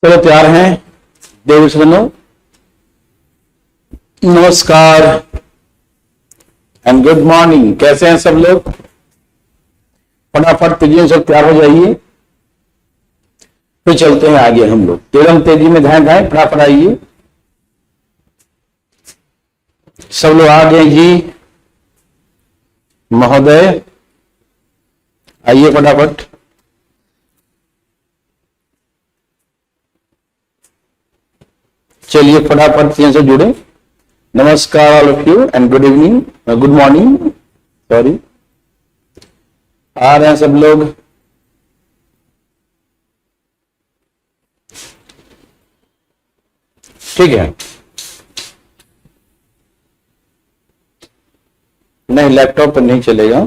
चलो तैयार हैं देव सदनों। नमस्कार एंड गुड मॉर्निंग। कैसे हैं सब लोग? फटाफट तेजी से तैयार हो जाइए, फिर चलते हैं आगे हम लोग। एकदम तेजी में ध्यान खाएं, फटाफट आइए। सब लोग आ गए जी महोदय, आइए फटाफट। चलिए फटाफट से जुड़े। नमस्कार all of you and good evening, good morning, sorry. आ रहे हैं सब लोग। ठीक है, नहीं लैपटॉप पर नहीं चलेगा।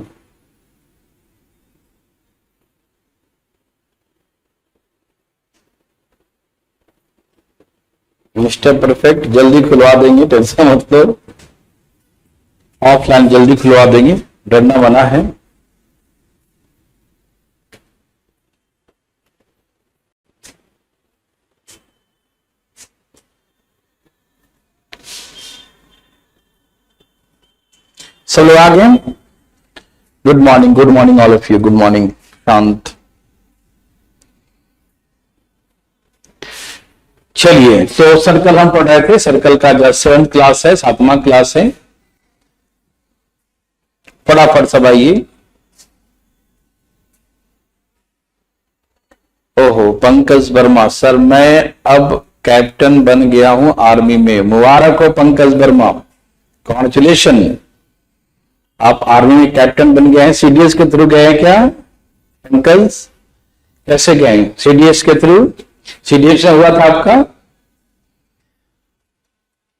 मिस्टर परफेक्ट जल्दी खुलवा देंगे, टेंशन मत लो। ऑफलाइन जल्दी खुलवा देंगे, डरना मना है। सब लोग आ गए? Good morning all of you, good morning. शांत। चलिए, तो सर्कल हम पढ़ रहे थे। सर्कल का जो 7th क्लास है, 7वां क्लास है। फटाफट सब आइए। ओहो, पंकज वर्मा सर, मैं अब कैप्टन बन गया हूं आर्मी में। मुबारक हो पंकज वर्मा, कॉन्ग्रेचुलेशन। आप आर्मी में कैप्टन बन गए हैं। सीडीएस के थ्रू गए हैं क्या पंकज? कैसे गए? सीडीएस के थ्रू? सीडीएस में हुआ था आपका?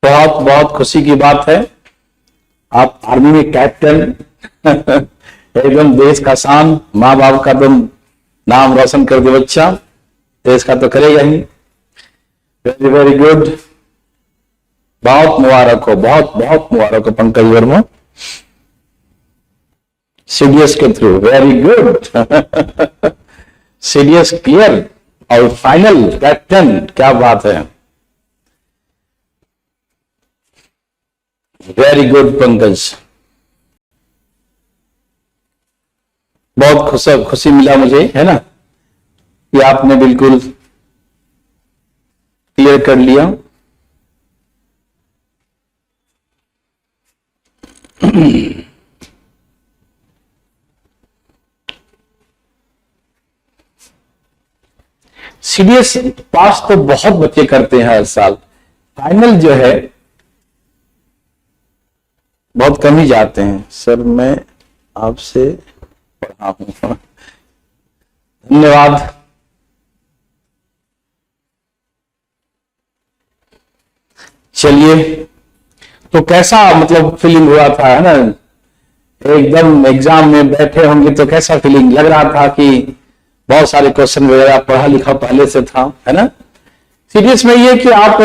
बहुत बहुत खुशी की बात है, आप आर्मी में कैप्टन। एकदम देश का शान, माँ बाप का तुम नाम रोशन कर दे बच्चा, देश का तो करेगा ही। वेरी वेरी गुड, बहुत मुबारक हो, बहुत बहुत मुबारक हो पंकज वर्मा, सीडीएस के through. Very good. CDS clear और फाइनल कैप्टन, क्या बात है। वेरी गुड पंकज, बहुत खुशी मिला मुझे, है ना, कि आपने बिल्कुल क्लियर कर लिया। सीडीएस पास तो बहुत बच्चे करते हैं हर साल, फाइनल जो है बहुत कम ही जाते हैं। सर मैं आपसे पढ़ा हूं, धन्यवाद। चलिए, तो कैसा मतलब फीलिंग हुआ था, है ना? एकदम एग्जाम में बैठे होंगे तो कैसा फीलिंग लग रहा था कि बहुत सारे क्वेश्चन वगैरह पढ़ा लिखा पहले से था, है ना? सीडीएस में ये कि आप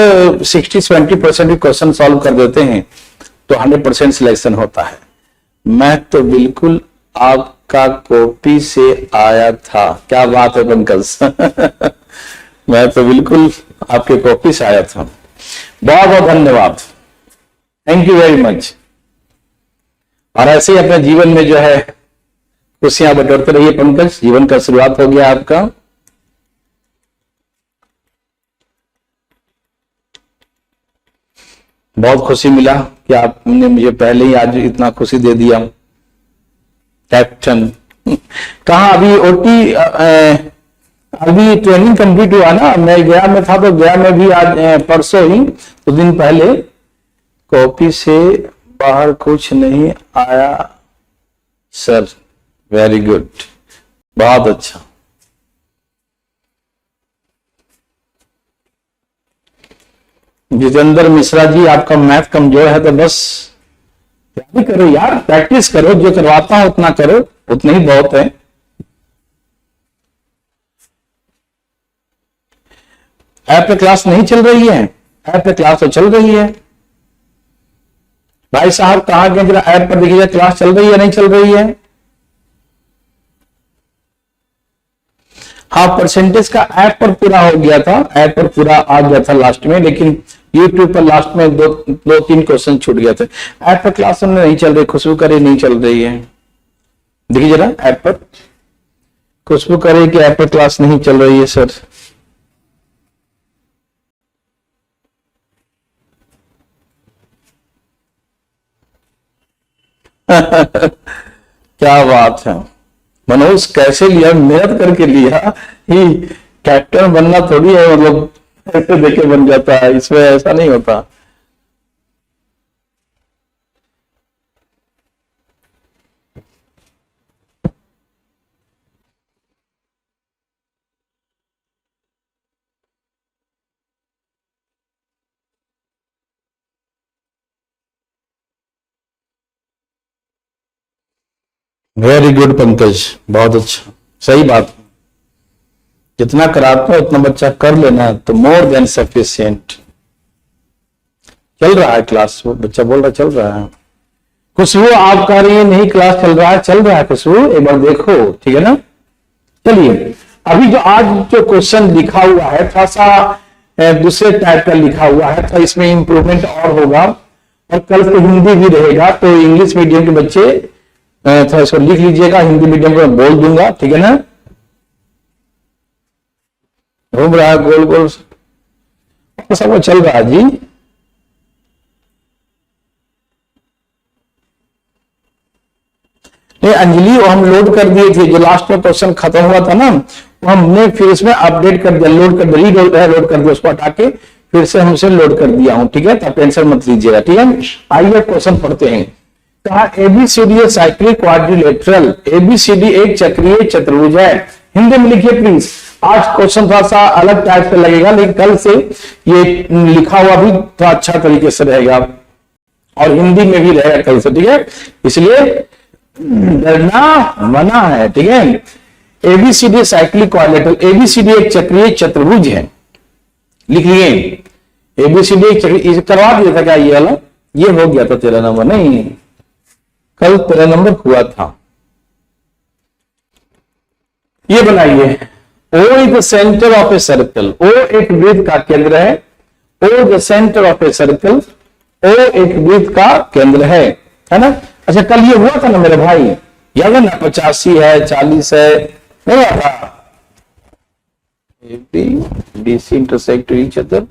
60-70% भी क्वेश्चन सॉल्व कर देते हैं तो 100% सिलेक्शन होता है। मैं तो बिल्कुल आपका कॉपी से आया था। क्या बात है पंकज। मैं तो बिल्कुल आपके कॉपी से आया था। बहुत बहुत धन्यवाद, थैंक यू वेरी मच। और ऐसे ही अपने जीवन में जो है खुशियां बटोरते रहिए पंकज। जीवन का शुरुआत हो गया आपका। बहुत खुशी मिला कि आपने मुझे पहले ही आज इतना खुशी दे दिया। कैप्टन कहाँ? अभी ओटी अभी ट्रेनिंग कंप्लीट हुआ ना। मैं गया में था, तो गया में भी आज परसों ही तो दिन पहले कॉपी से बाहर कुछ नहीं आया सर। वेरी गुड, बहुत अच्छा। जितेंद्र मिश्रा जी, आपका मैथ कमजोर है तो बस तैयारी करो यार, प्रैक्टिस करो, जो करवाता हूं उतना करो, उतना ही बहुत है। ऐप पे क्लास नहीं चल रही है? ऐप पे क्लास तो चल रही है भाई साहब। कहां गए जरा, ऐप पर देखिए क्लास चल रही है नहीं चल रही है? हाँ, परसेंटेज का ऐप पर पूरा हो गया था, ऐप पर पूरा आ गया था लास्ट में, लेकिन यूट्यूब पर लास्ट में दो तीन क्वेश्चन छूट गए थे। ऐप पर क्लास में नहीं चल रही, खुशबू करे नहीं चल रही है, देखिए जरा ऐप पर, खुशबू करे कि ऐप पर क्लास नहीं चल रही है सर। क्या बात है मनोज, कैसे लिया, मेहनत करके लिया ही, कैप्टन बनना थोड़ी है मतलब ऐसे देखे बन जाता है, इसमें ऐसा नहीं होता। वेरी गुड पंकज, बहुत अच्छा, सही बात। जितना कराते हो उतना बच्चा कर लेना तो मोर देन सफिशिएंट। चल रहा है क्लास, वो बच्चा बोल रहा चल रहा है। खुशबू आप कह रही है नहीं क्लास चल रहा है, चल रहा है खुशबू, एक बार देखो, ठीक है ना। चलिए, अभी जो आज जो क्वेश्चन लिखा हुआ है थोड़ा सा दूसरे टाइप का लिखा हुआ है, तो इसमें इंप्रूवमेंट और होगा, और कल से हिंदी भी रहेगा, तो इंग्लिश मीडियम के बच्चे थोड़ा इसको लिख लीजिएगा, हिंदी मीडियम को बोल दूंगा, ठीक है ना। घूम रहा है गोल गोल, सब वो चल रहा है जी। नहीं अंजलि, वो हम लोड कर दिए थे, जो लास्ट में क्वेश्चन खत्म हुआ था ना, वो हमने फिर इसमें अपडेट कर दिया, लोड कर दिया, लोड कर दिया, उसको हटा के फिर से हमसे लोड कर दिया हूं, ठीक है, तो टेंशन मत लीजिएगा, ठीक है। आइए क्वेश्चन पढ़ते हैं। कहा एबीसीडी साइक्लिक क्वाड्रिलेटरल, एबीसीडी एक चक्रीय चतुर्भुज है। हिंदी में लिखिए प्लीज। आज क्वेश्चन थोड़ा सा अलग टाइप से लगेगा, लेकिन कल से ये लिखा हुआ भी थोड़ा अच्छा तरीके से रहेगा और हिंदी में भी रहेगा कल से, ठीक है, इसलिए डरना मना है, ठीक है। एबीसीडी साइक्लिक क्वाड्रिलेटरल, एबीसीडी एक चक्रीय चतुर्भुज है, लिख लिए। एबीसीडी एक चक्रीय, करवा दिया था क्या ये वाला, ये हो गया था 13 नंबर, नहीं कल 13 नंबर हुआ था। ये बनाइए, O is the centre of a circle, O एक वृत्त का केंद्र है, O the centre of a circle, O एक वृत्त का केंद्र है ना। अच्छा कल ये हुआ था ना मेरे भाई, याद है ना, 85 है, 40 है, नहीं आता। BC intersect to each other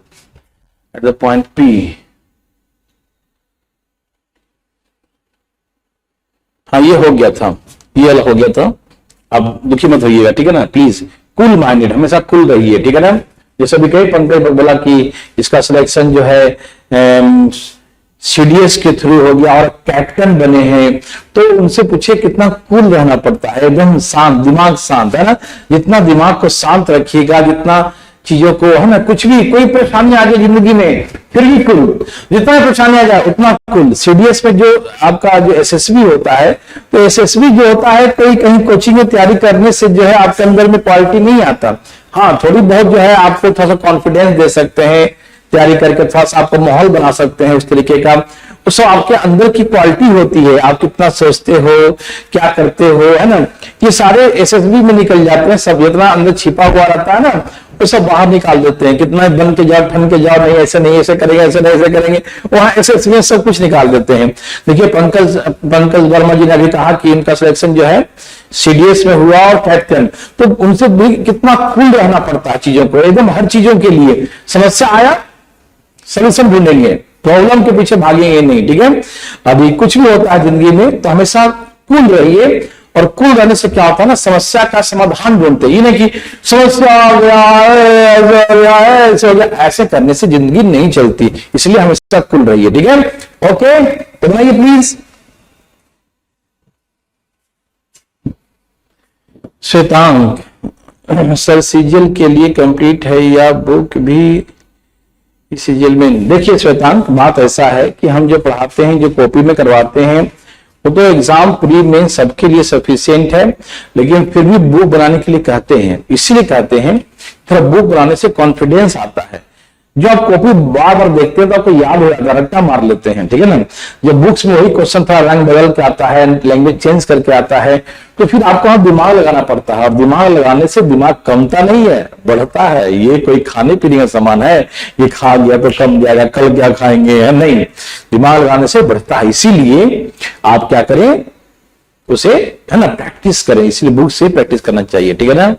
at the point P। हाँ ये हो गया था, ये अलग हो गया था, अब दुखी मत होइएगा, ठीक है ना, प्लीज कूल माइंडेड, हमेशा कूल रहिए, ठीक है ना। जैसे भी कई पंकज बोला कि इसका सिलेक्शन जो है सीडीएस के थ्रू हो गया और कैप्टन बने हैं, तो उनसे पूछिए कितना कूल रहना पड़ता है, एकदम शांत, दिमाग शांत, है ना। जितना दिमाग को शांत रखिएगा, जितना चीजों को, है ना, कुछ भी कोई परेशानी आ जाए जिंदगी में फिर भी कुल, जितना परेशानी आ जाए उतना कुल। सीडीएस में जो आपका जो एसएसबी होता है, तो एसएसबी जो होता है कोई कहीं कोचिंग में तैयारी करने से जो है आपके अंदर में क्वालिटी नहीं आता। हाँ थोड़ी बहुत जो है आपको थोड़ा सा कॉन्फिडेंस दे सकते हैं, तैयारी करके थोड़ा सा आपको माहौल बना सकते हैं उस तरीके का, उससे आपके अंदर की क्वालिटी होती है, आप कितना सोचते हो, क्या करते हो, है ना, ये सारे एसएसबी में निकल जाते हैं सब, जितना अंदर छिपा हुआ रहता है ना वो सब बाहर निकाल देते हैं। कितना बन के जाओ, ठन के जाओ, नहीं ऐसे नहीं, ऐसे करेंगे, ऐसे नहीं, ऐसे करेंगे, वहां एसएसबी में सब कुछ निकाल देते हैं। देखिए पंकज वर्मा जी ने अभी कहा कि इनका सिलेक्शन जो है सीडीएस में हुआ और कैप्टन, तो उनसे भी कितना कूल रहना पड़ता है चीजों को, एकदम हर चीजों के लिए। समस्या आया सलूशन ढूंढेंगे, प्रॉब्लम के पीछे भागेंगे नहीं, ठीक है। अभी कुछ भी होता है जिंदगी में तो हमेशा कूल रहिए, और कूल रहने से क्या होता है ना, समस्या का समाधान ढूंढते हैं, ये नहीं कि समस्या आ गया है, ऐसे हो गया, ऐसे करने से जिंदगी नहीं चलती, इसलिए हमेशा कूल रहिए, ठीक है। ओके तो बनाइए प्लीज। श्वेतांक सर सीजीएल के लिए कंप्लीट है या बुक भी सीजीएल में? देखिए श्वेतांक, बात ऐसा है कि हम जो पढ़ाते हैं, जो कॉपी में करवाते हैं, वो तो एग्जाम प्री में सबके लिए सफिशिएंट है, लेकिन फिर भी बुक बनाने के लिए कहते हैं, इसीलिए कहते हैं थोड़ा बुक बनाने से कॉन्फिडेंस आता है। जो आप कॉपी बार बार देखते हैं तो आपको याद हो जाता है, रट्टा मार लेते हैं, ठीक है ना। जब बुक्स में वही क्वेश्चन थोड़ा रंग बदल के आता है, लैंग्वेज चेंज करके आता है, तो फिर आपको वहां दिमाग लगाना पड़ता है, और दिमाग लगाने से दिमाग कमता नहीं है, बढ़ता है। ये कोई खाने पीने का सामान है, ये खा गया तो कम जाएगा, कल क्या खाएंगे, है नहीं, दिमाग लगाने से बढ़ता है। इसीलिए आप क्या करें, उसे है ना प्रैक्टिस करें, इसलिए बुक से प्रैक्टिस करना चाहिए, ठीक है ना।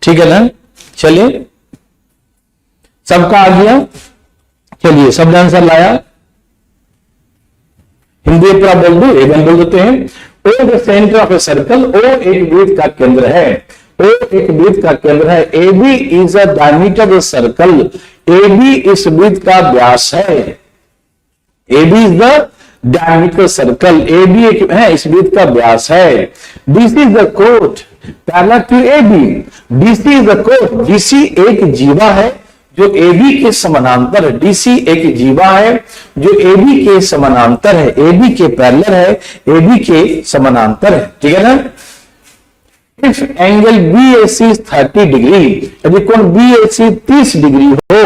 ठीक है ना, चलिए सबका आ गया, चलिए सब आंसर लाया। हिंदी पूरा बोल दो, एकदम बोल देते हैं। O the centre of a circle, O एक वृत्त का केंद्र है, ओ एक वृत्त का केंद्र है। A B is a diameter of circle, A B इस वृत्त का व्यास है। A B is the diameter circle, A B एक है इस वृत्त का व्यास है। This is the coat parallel to A B, DC is the coat, DC एक जीवा है जो AB के समानांतर है, डीसी एक जीवा है जो AB के समानांतर है, AB के पैरेलल है, AB के समानांतर है, ठीक है ना। इफ एंगल BAC 30 डिग्री, यदि कोण BAC 30 डिग्री हो,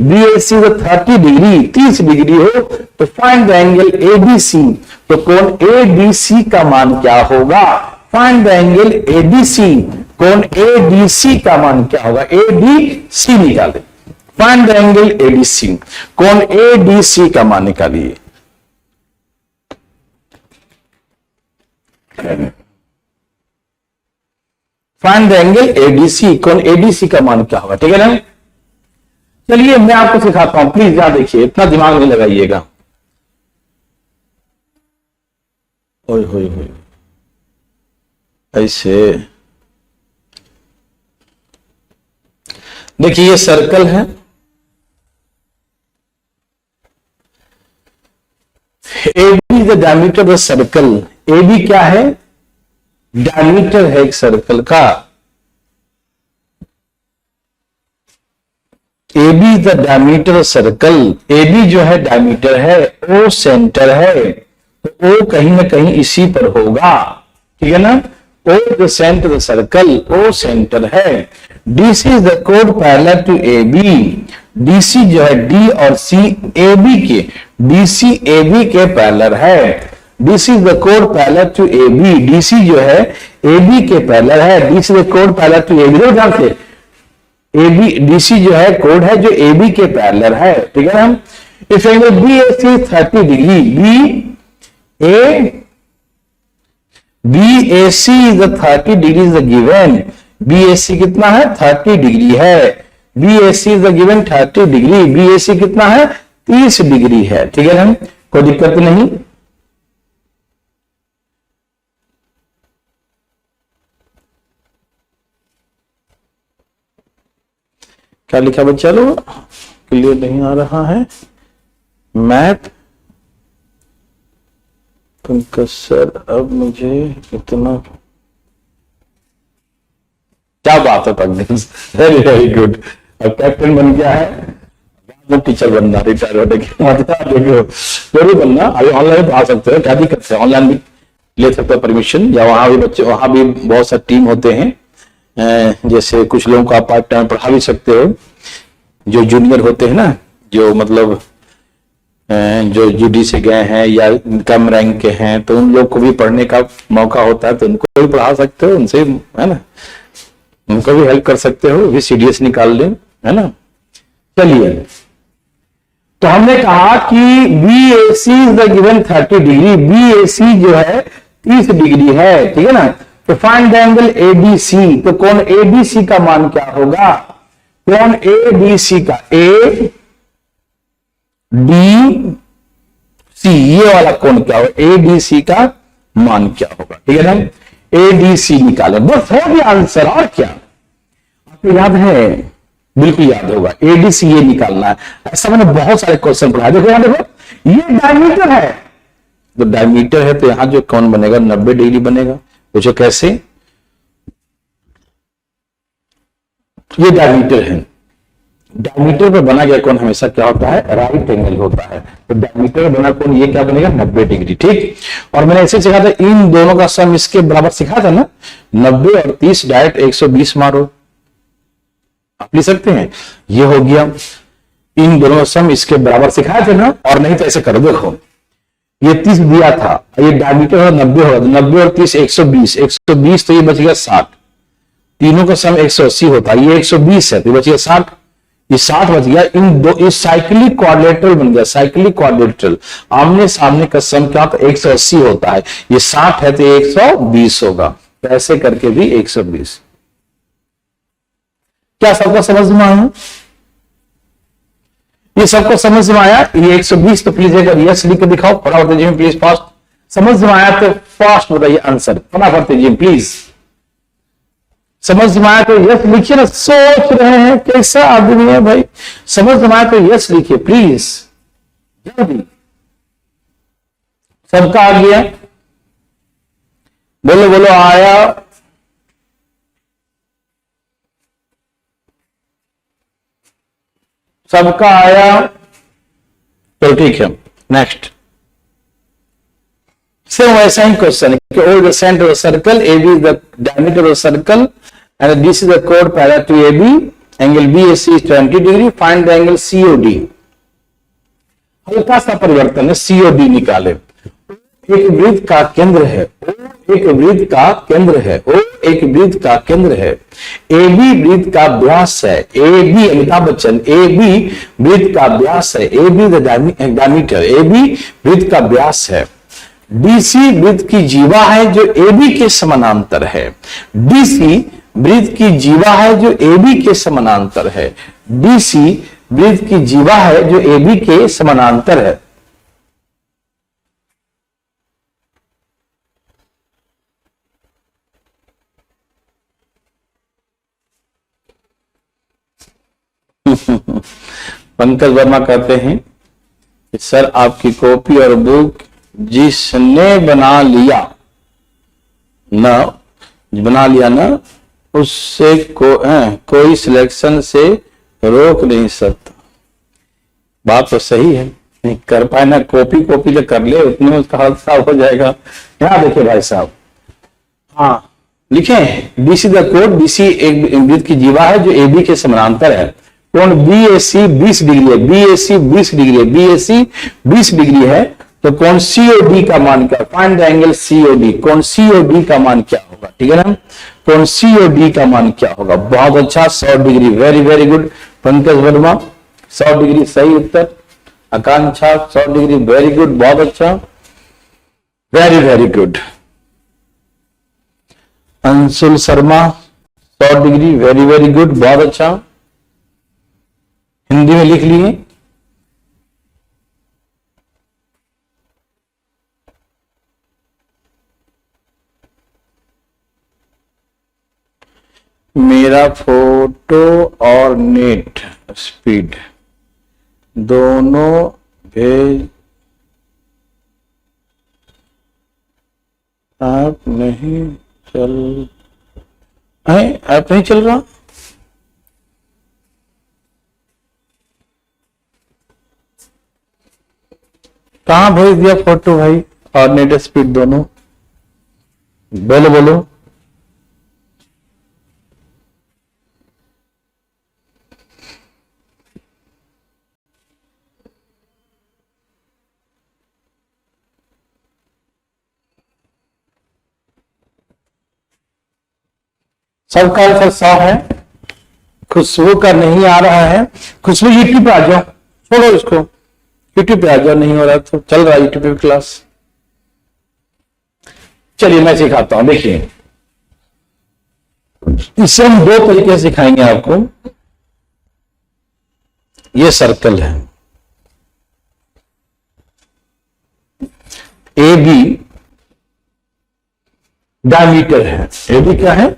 BAC 30 डिग्री 30 डिग्री हो, तो फाइंड द एंगल ABC, तो कोण ADC का मान क्या होगा। फाइंड द एंगल ADC, कोण ADC का मान क्या होगा, ADC निकाले। फाइंड द एंगल ADC, कोण ADC का मान निकालिए। फाइंड द एंगल ADC, कोण ADC का मान क्या होगा, ठीक है ना। चलिए मैं आपको सिखाता हूं, प्लीज यहां देखिए, इतना दिमाग नहीं लगाइएगा। ओए होए होए, ऐसे देखिए, ये सर्कल है, AB is the diameter of circle, AB क्या है, डायमीटर है एक सर्कल का। AB is the diameter of circle, AB जो है डायमीटर है, O सेंटर है, तो O कहीं ना कहीं इसी पर होगा, ठीक है ना। O the centre of circle, O centre है। DC इज द कोड पैरेलल टू AB, DC जो है D और C AB के, DC AB के पैरेलल है। DC इज द कोड पैरेलल टू AB, DC जो है AB के पैरेलल है। DC द कोड पैरेलल टू AB, दो ध्यान से, AB DC जो है कोड है जो AB के पैरेलल है, ठीक है ना। If angle BAC 30 degree, BAC is the 30 degree is the given, BAC कितना है 30 डिग्री है, BAC is the given 30 degree, BAC कितना है 30 डिग्री है, ठीक है ना, कोई दिक्कत नहीं। क्या लिखा बच्चा लोग, क्लियर नहीं आ रहा है मैथ। पंकज सर अब मुझे इतना, क्या बात है पंकज, वेरी वेरी गुड। अब कैप्टन बन गया है, बाद में टीचर बनना, रिटायर होने के बाद देखो जरूर बनना। अभी ऑनलाइन पढ़ा सकते हो, क्या दिक्कत है, ऑनलाइन भी ले सकते हो परमिशन, या वहां भी बच्चे, वहां भी बहुत सारे टीम होते हैं, जैसे कुछ लोगों को आप पार्ट टाइम पढ़ा भी सकते हो, जो जूनियर होते हैं ना, जो मतलब जो GD से गए हैं या कम रैंक के हैं, तो उन लोग को भी पढ़ने का मौका होता है, तो उनको भी पढ़ा सकते हो, उनसे है ना, उनको भी हेल्प कर सकते हो, भी CDS निकाल लें, है ना। चलिए, तो हमने कहा कि BAC is the given 30 degree, BAC जो है 30 डिग्री है, ठीक है ना। तो फाइंड द एंगल ADC, तो कौन ADC का मान क्या होगा, कौन ADC का, ADC ये वाला कौन क्या होगा, ADC का मान क्या होगा, ठीक है ना। ADC निकाले, बस हो गया आंसर, और क्या आपको याद है, बिल्कुल याद होगा, ADC ये निकालना है। ऐसा मैंने बहुत सारे क्वेश्चन पढ़ा, देखो यहां देखो, ये डायमीटर है, तो डायमीटर है तो यहां जो कौन बनेगा 90 डिग्री बनेगा, पूछो कैसे, ये डायमीटर है, डायमीटर पर बना गया कोण हमेशा क्या होता है, राइट एंगल होता है। तो डायमीटर पर बना कोण ये क्या बनेगा, 90 डिग्री। ठीक, और मैंने ऐसे सिखा था, इन दोनों का सम इसके बराबर सिखा था ना, 90 और 30 डायरेक्ट 120 मारो, आप लिख सकते हैं। ये हो गया, इन दोनों का सम इसके बराबर सिखाए थे ना। और नहीं तो ऐसे करो, देखो ये 30 दिया था, ये डायमीटर होगा 90 होगा, 90 और 30 120, 120 तो ये बच गया 60, तीनों का सम 180 होता है, ये 120 है तो ये बच गया 60, ये 60 बच गया। इन दो, ये साइक्लिक क्वाड्रेटरल बन गया, साइक्लिक क्वाड्रेटरल, आमने सामने का सम क्या होता है, 180 होता है, ये 60 है तो ये 120 होगा, तो ऐसे करके भी 120। क्या सबका समझ में आया, ये सबको समझ में आया, ये 120 तो प्लीज अगर यस लिख के दिखाओ फटाफट तेजी में प्लीज, फास्ट। समझ में आया तो फास्ट बताइए आंसर, फटाफट तेजी में प्लीज। समझ में आया तो यस लिखिए ना, सोच रहे हैं कैसा आदमी है भाई, समझ में आया तो यस लिखिए प्लीज जल्दी। सबका आ गया, बोलो बोलो आया, सबका आया, तो ठीक है। नेक्स्ट सेम वैसा ही क्वेश्चन है कि O the centre of circle, A B the diameter of circle and this is the कोड parallel to A B, angle B A C is 20 degree, find the angle C O D. हल्का सा परिवर्तन है, सी O D निकाले। एक वृत्त का केंद्र है, एक वृत्त का केंद्र है, ओ एक वृत्त का केंद्र है, ए बी वृत्त का व्यास है, A B Amitabh Bachchan, A B वृत्त का व्यास है, A B the diameter, A B वृत्त का व्यास है, डीसी वृत्त की जीवा है जो ए बी के समानांतर है, डीसी वृत्त की जीवा है जो ए बी के समानांतर है, डीसी वृत्त की जीवा है जो ए बी के समानांतर है। पंकज वर्मा कहते हैं कि सर आपकी कॉपी और बुक जिसने बना लिया ना उससे कोई सिलेक्शन से रोक नहीं सकता। बात तो सही है, नहीं कर पाए ना, कॉपी तो कर ले, उतने में उसका हादसा हो जाएगा। यहां देखिए भाई साहब, हाँ लिखे डीसी द कोड, डीसी एक वृत्त की जीवा है जो ए बी के समानांतर है, कोण बी ए सी 20 डिग्री है, बी ए सी 20 डिग्री है, बी ए सी 20 डिग्री है, तो कोण सीओडी का मान क्या, फाइंड द एंगल सीओडी, कोण सीओडी का मान क्या होगा, ठीक है ना, कोण सीओडी का मान क्या होगा। बहुत अच्छा, 100 degree, very very good Pankaj Verma, 100 degree सही उत्तर। आकांक्षा 100 डिग्री, वेरी गुड, बहुत अच्छा, very very good. Anshul Sharma 100 degree, very very good, बहुत अच्छा, हिंदी में लिख लिए। मेरा फोटो और नेट स्पीड दोनों भेज ऐप नहीं चल ऐप नहीं चल रहा, कहां भेज दिया फोटो भाई और नेट स्पीड दोनों, बोलो बोलो। सबका आंसर 100 है, खुशबू का नहीं आ रहा है। खुशबू यूट्यूब पे आ जाओ, छोड़ो इसको, यूट्यूब पे आ जाओ, नहीं हो रहा तो चल रहा है यूट्यूब पे क्लास। चलिए मैं सिखाता हूं, देखिए इसे हम 2 तरीके से सिखाएंगे आपको। ये सर्कल है ए बी, डायमीटर है, ए बी क्या है,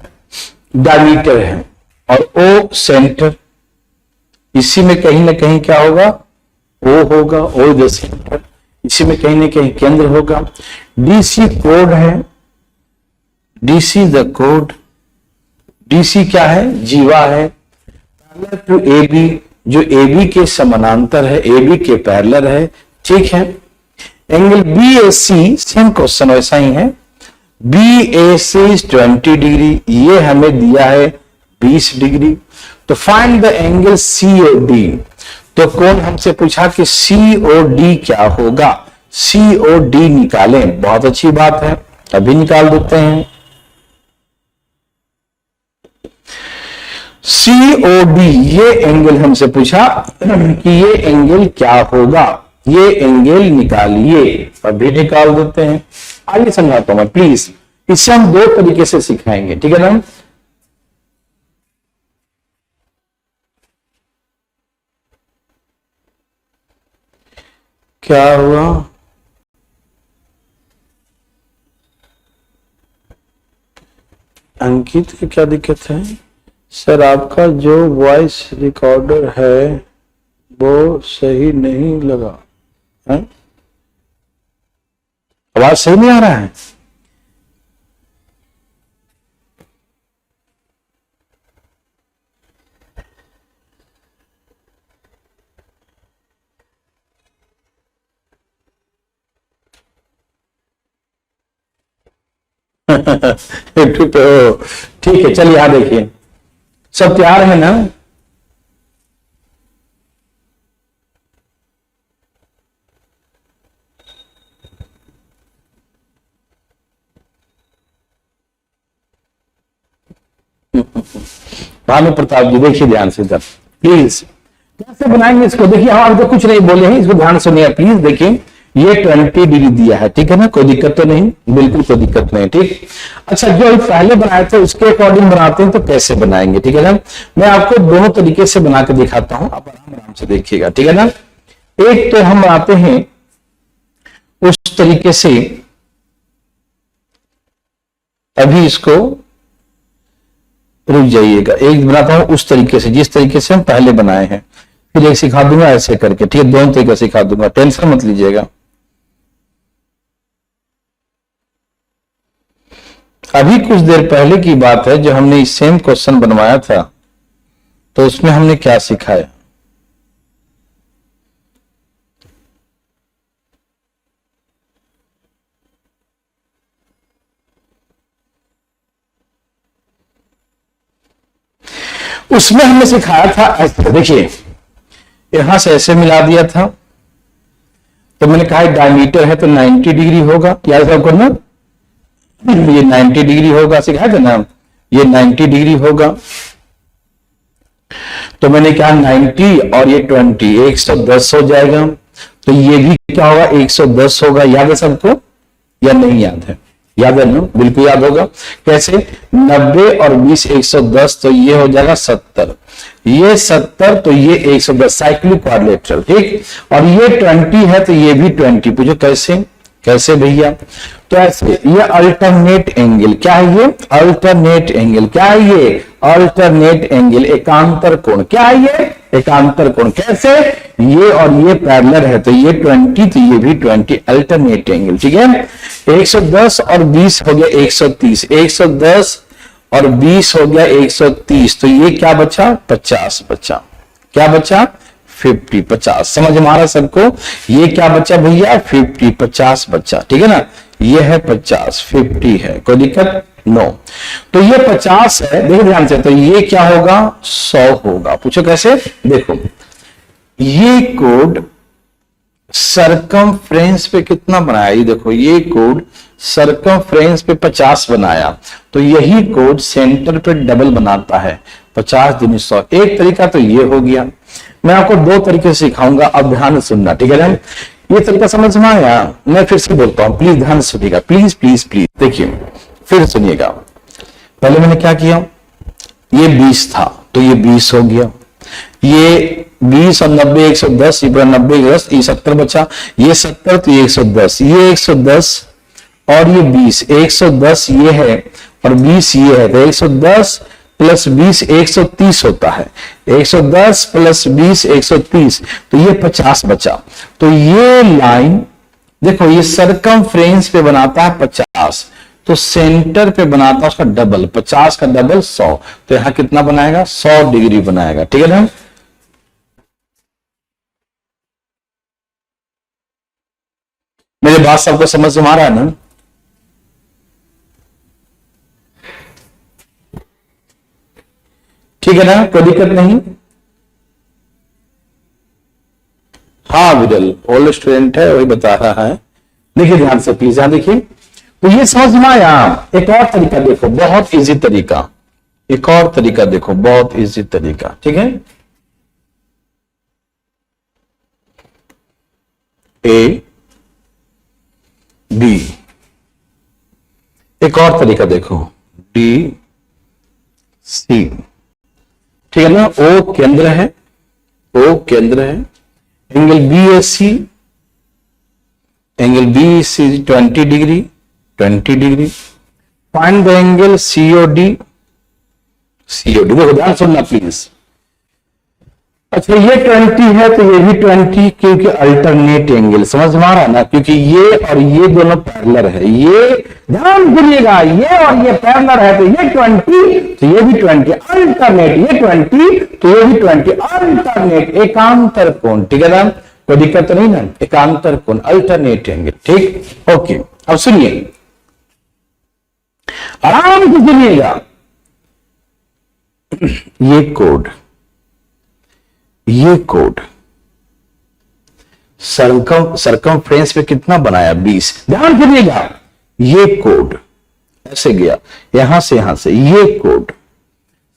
डायमीटर है, और ओ सेंटर, इसी में कहीं ना कहीं क्या होगा, ओ होगा, ओ द सेंटर, इसी में कहीं ना कहीं केंद्र होगा। डीसी कोड है, डीसी द कोड, डीसी क्या है, जीवा है, टू ए बी जो AB के समानांतर है, AB के पैरेलल है, ठीक है। एंगल BAC सेम क्वेश्चन वैसा ही है, BAC 20 डिग्री, ये हमें दिया है 20 डिग्री। तो फाइंड द एंगल COD। तो कौन हमसे पूछा कि COD क्या होगा, COD निकालें। बहुत अच्छी बात है, अभी निकाल देते हैं। COD ये एंगल हमसे पूछा कि ये एंगल क्या होगा, ये एंगल निकालिए, अभी निकाल देते हैं। आइए समझाता हूं मैं, प्लीज। इससे हम दो तरीके से सिखाएंगे, ठीक है ना। क्या हुआ? अंकित की क्या दिक्कत है? सर आपका जो वॉइस रिकॉर्डर है वो सही नहीं लगा है? आवाज सही नहीं आ रहा है? तो ठीक है, चलिए यहां देखिए, सब तैयार है ना? भानु प्रताप जी देखिए ध्यान से इधर प्लीज, कैसे बनाएंगे इसको। देखिए हम अभी तो कुछ नहीं बोले हैं, इसको ध्यान सुनिए प्लीज। देखिए ये 20 डिग्री दिया है, ठीक है ना, कोई दिक्कत तो नहीं, बिल्कुल कोई दिक्कत नहीं, ठीक। अच्छा, जो पहले बनाए थे उसके अकॉर्डिंग बनाते हैं तो कैसे बनाएंगे, ठीक है ना। मैं आपको दोनों तरीके से बना के दिखाता हूं, आप आराम आराम से देखिएगा, ठीक है ना। एक तो हम बनाते हैं उस तरीके से, अभी इसको रुक जाइएगा, एक बनाता हूं उस तरीके से जिस तरीके से हम पहले बनाए हैं, फिर एक सिखा दूंगा ऐसे करके, ठीक है। दोनों तरीके सिखा दूंगा, टेंशन मत लीजिएगा। अभी कुछ देर पहले की बात है, जो हमने सेम क्वेश्चन बनवाया था तो उसमें हमने क्या सिखाया। उसमें हमने सिखाया था ऐसे, देखिए यहां से ऐसे मिला दिया था, तो मैंने कहा डायमीटर है तो 90 डिग्री होगा, याद रखो ना, ये 90 डिग्री होगा, सिखाया था ना, ये 90 डिग्री होगा। तो मैंने कहा 90 और ये 20 110 हो जाएगा, तो ये भी क्या होगा 110 होगा। याद है सबको या नहीं याद है? याद है ना, बिल्कुल याद होगा। कैसे? 90 और 20 110, तो ये हो जाएगा 70, ये 70 तो ये 110, साइक्लिक क्वाड्रिलेटरल, ठीक। और ये 20 है तो ये भी 20। पूछो कैसे? कैसे भैया? तो ऐसे, ये अल्टरनेट एंगल, क्या है ये? Alternate angle. क्या है ये? अल्टरनेट एंगल, एकांतर कोण। क्या है ये? एकांतर कोण। कैसे? ये और ये पैरेलल है तो ये 20 तो ये भी 20, अल्टरनेट एंगल, ठीक है। 110 और 20 हो गया 130, 110 और 20 हो गया 130, तो ये क्या बचा? 50 बचा। क्या बचा? 50, 50। समझ में आ रहा सबको? ये क्या बचा भैया? 50, 50 बचा, ठीक है ना। ये है 50, 50 है, कोई दिक्कत? नो। तो ये 50 है, देखो ध्यान से, तो ये क्या होगा? 100 होगा। पूछो कैसे? देखो ये कोड सरकमफ्रेंस पे कितना बनाया, ये देखो, ये कोड सरकमफ्रेंस पे 50 बनाया, तो यही कोड सेंटर पे डबल बनाता है, 50 दूनी 100। एक तरीका तो ये हो गया। मैं आपको दो तरीके से सिखाऊंगा, अब ध्यान सुनना, ठीक है ना। ये तरीका समझ में आया? मैं फिर से बोलता हूं, प्लीज ध्यान सुनिएगा, प्लीज प्लीज प्लीज। देखिए फिर सुनिएगा, पहले मैंने क्या किया, ये 20 था तो ये 20 हो गया, ये 20 और 90 110, ये 90 10, ये 70 बचा, ये 70 तो ये 110, ये 110 और ये 20, 110 ये है और 20 ये है, तो 110 प्लस 20 130 होता है, 110 प्लस 20 130, तो ये 50 बचा। तो ये लाइन देखो, ये सरकमफ्रेंस पे बनाता है 50, तो सेंटर पे बनाता है उसका डबल, 50 का डबल 100, तो यहां कितना बनाएगा? 100 डिग्री बनाएगा, ठीक है ना। मेरी बात सबको समझ में आ रहा है ना? ठीक है ना, कोई दिक्कत नहीं? हाँ विरल ओल्ड स्टूडेंट है, वही बता रहा है। देखिए ध्यान से प्लीज, यहां देखिए। तो ये समझ में आया। एक और तरीका देखो, बहुत इजी तरीका। एक और तरीका देखो, बहुत इजी तरीका, ठीक है। ए बी, एक और तरीका देखो, डी सी, ठीक है ना। ओ केंद्र है, ओ केंद्र है, angle B A C, angle B C 20 डिग्री, 20 degree. Find the angle COD, COD देखो ध्यान सुनना प्लीज। अच्छा ये 20 है तो ये भी 20, क्योंकि अल्टरनेट एंगल, समझ में आ रहा है ना, क्योंकि ये और ये दोनों पैरेलल है। ये ध्यान सुनिएगा, ये और ये पैरेलल है तो ये 20 तो ये भी 20, अल्टरनेट, ये 20 तो ये भी 20, अल्टरनेट, एकांतर कोण, ठीक है ना, कोई दिक्कत तो नहीं ना, एकांतर कोण, अल्टरनेट एंगल, ठीक। ओके अब सुनिए, आराम से सुनिएगा। ये कोड, ये कोड सरकमफ्रेंस पे कितना बनाया, 20। ध्यान सुनिएगा, ये कोड ऐसे गया यहां से ये कोड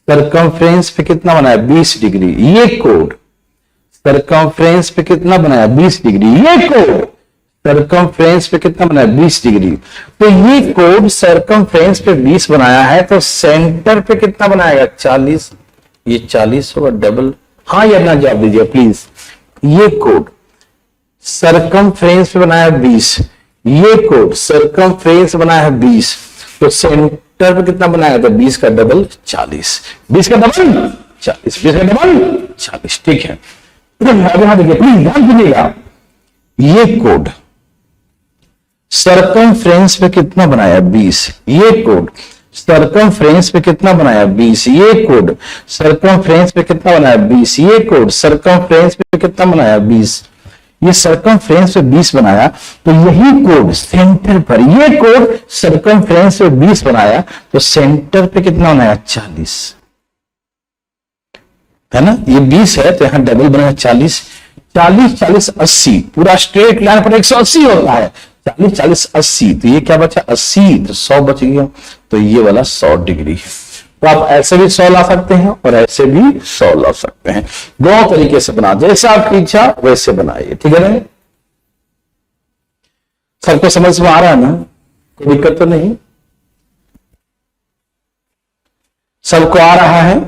सरकमफ्रेंस पे कितना बनाया, 20 डिग्री। ये कोड सरकमफ्रेंस पे कितना बनाया, 20 डिग्री। ये कोड सरकमफ्रेंस पे कितना बनाया, 20 डिग्री। तो ये कोड सरकमफ्रेंस पे 20 बनाया है, तो सेंटर पे कितना बनाएगा, 40। ये 40 होगा, डबल। हाँ या ना जवाब दीजिए प्लीज। ये कोड सरकमफ्रेंस पे बनाया 20, ये कोड सरकमफ्रेंस बनाया है 20, तो सेंटर पे कितना बनाया, तो 20 का डबल 40, 20 का डबल 40, 20 का डबल 40, ठीक है। अब यहां देखिए प्लीज ध्यान दीजिएगा, ये कोड सरकमफ्रेंस पे कितना बनाया, 20। ये कोड सरकमफ्रेंस पे कितना बनाया, 20। ये कोड सरकमफ्रेंस पे कितना बनाया, 20। ये कोड सरकमफ्रेंस पे कितना बनाया, 20। ये सरकमफ्रेंस पे 20 बनाया, तो यही कोड सेंटर पर, ये कोड सरकमफ्रेंस पे 20 बनाया, तो सेंटर पे कितना बनाया, 40, है ना। ये 20 है तो यहां डबल बनाया 40, 40 40 80, पूरा स्ट्रेट लाइन पर 180 होता है, 40 40 80, तो ये क्या बचा, 80, तो 100 बच गया, तो ये वाला 100 डिग्री है। तो आप ऐसे भी 100 ला सकते हैं और ऐसे भी 100 ला सकते हैं, दो तरीके से बना, जैसे आपकी इच्छा वैसे बनाइए, ठीक है ना। सबको समझ में आ रहा है ना, कोई दिक्कत तो नहीं, सबको आ रहा है।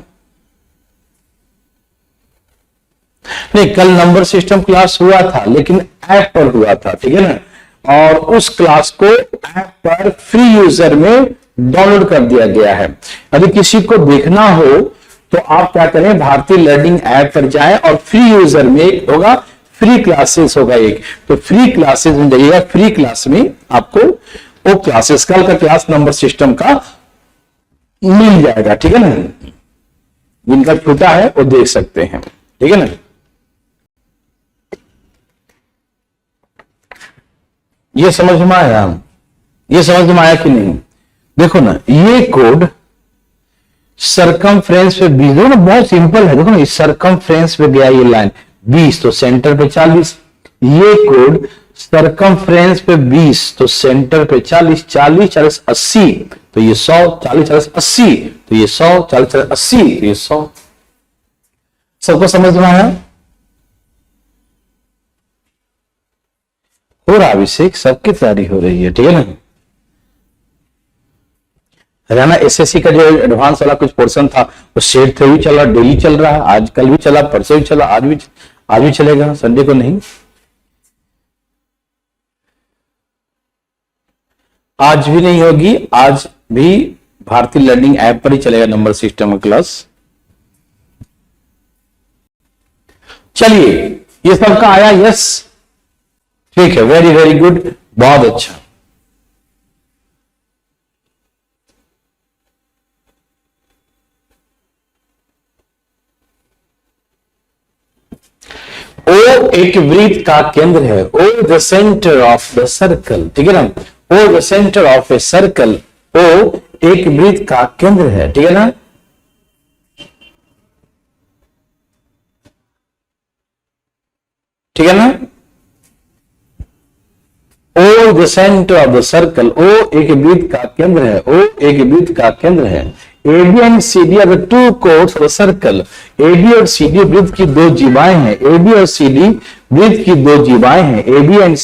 नहीं, कल नंबर सिस्टम क्लास हुआ था लेकिन ऐप पर हुआ था, ठीक है ना, और उस क्लास को ऐप पर फ्री यूजर में डाउनलोड कर दिया गया है। यदि किसी को देखना हो तो आप क्या करें, भारतीय लर्निंग ऐप पर जाएं और फ्री यूजर में एक होगा, फ्री क्लासेस होगा एक, तो फ्री क्लासेस में जाइएगा, फ्री क्लास में आपको वो क्लासेस, कल का क्लास नंबर सिस्टम का मिल जाएगा, ठीक है ना। जिनका छूटा है वो देख सकते हैं, ठीक है ना। ये समझ में आया, ये समझ में आया कि नहीं। देखो ना, ये कोड सरकमफ्रेंस पे 20, देखो ना बहुत सिंपल है, देखो ना सरकमफ्रेंस पे गया ये लाइन 20, तो सेंटर पे 40। ये कोड सरकमफ्रेंस पे 20, तो सेंटर पे 40, 40 40 80, तो ये 100, 40 40 80, तो ये 100, 40 40 80, तो ये 100। सबको समझ में आया, हो रहा अभिषेक, सबकी तैयारी हो रही है, ठीक है ना। हरियाणा एसएससी का जो एडवांस वाला कुछ पोर्शन था वो शेड थे भी चल रहा, डेली चल रहा है, आज कल भी चला, परसों भी चला, आज भी चलेगा, संडे को नहीं। आज भी नहीं होगी, आज भी भारतीय लर्निंग ऐप पर ही चलेगा नंबर सिस्टम का क्लास। चलिए, ये सबका आया, यस, ठीक है, वेरी वेरी गुड, बहुत अच्छा। ओ एक वृत्त का केंद्र है, O the centre of the circle, ठीक है ना, O the centre of a circle, O एक वृत्त का केंद्र है, ठीक है ना। ठीक है ना, O the centre of the circle, O एक वृत्त का केंद्र है, ओ एक वृत्त का केंद्र है। AB and CD are the two chords of the circle, AB और CD वृत्त की दो जीवाएं हैं, AB और CD वृत्त की दो जीवाएं हैं, AB and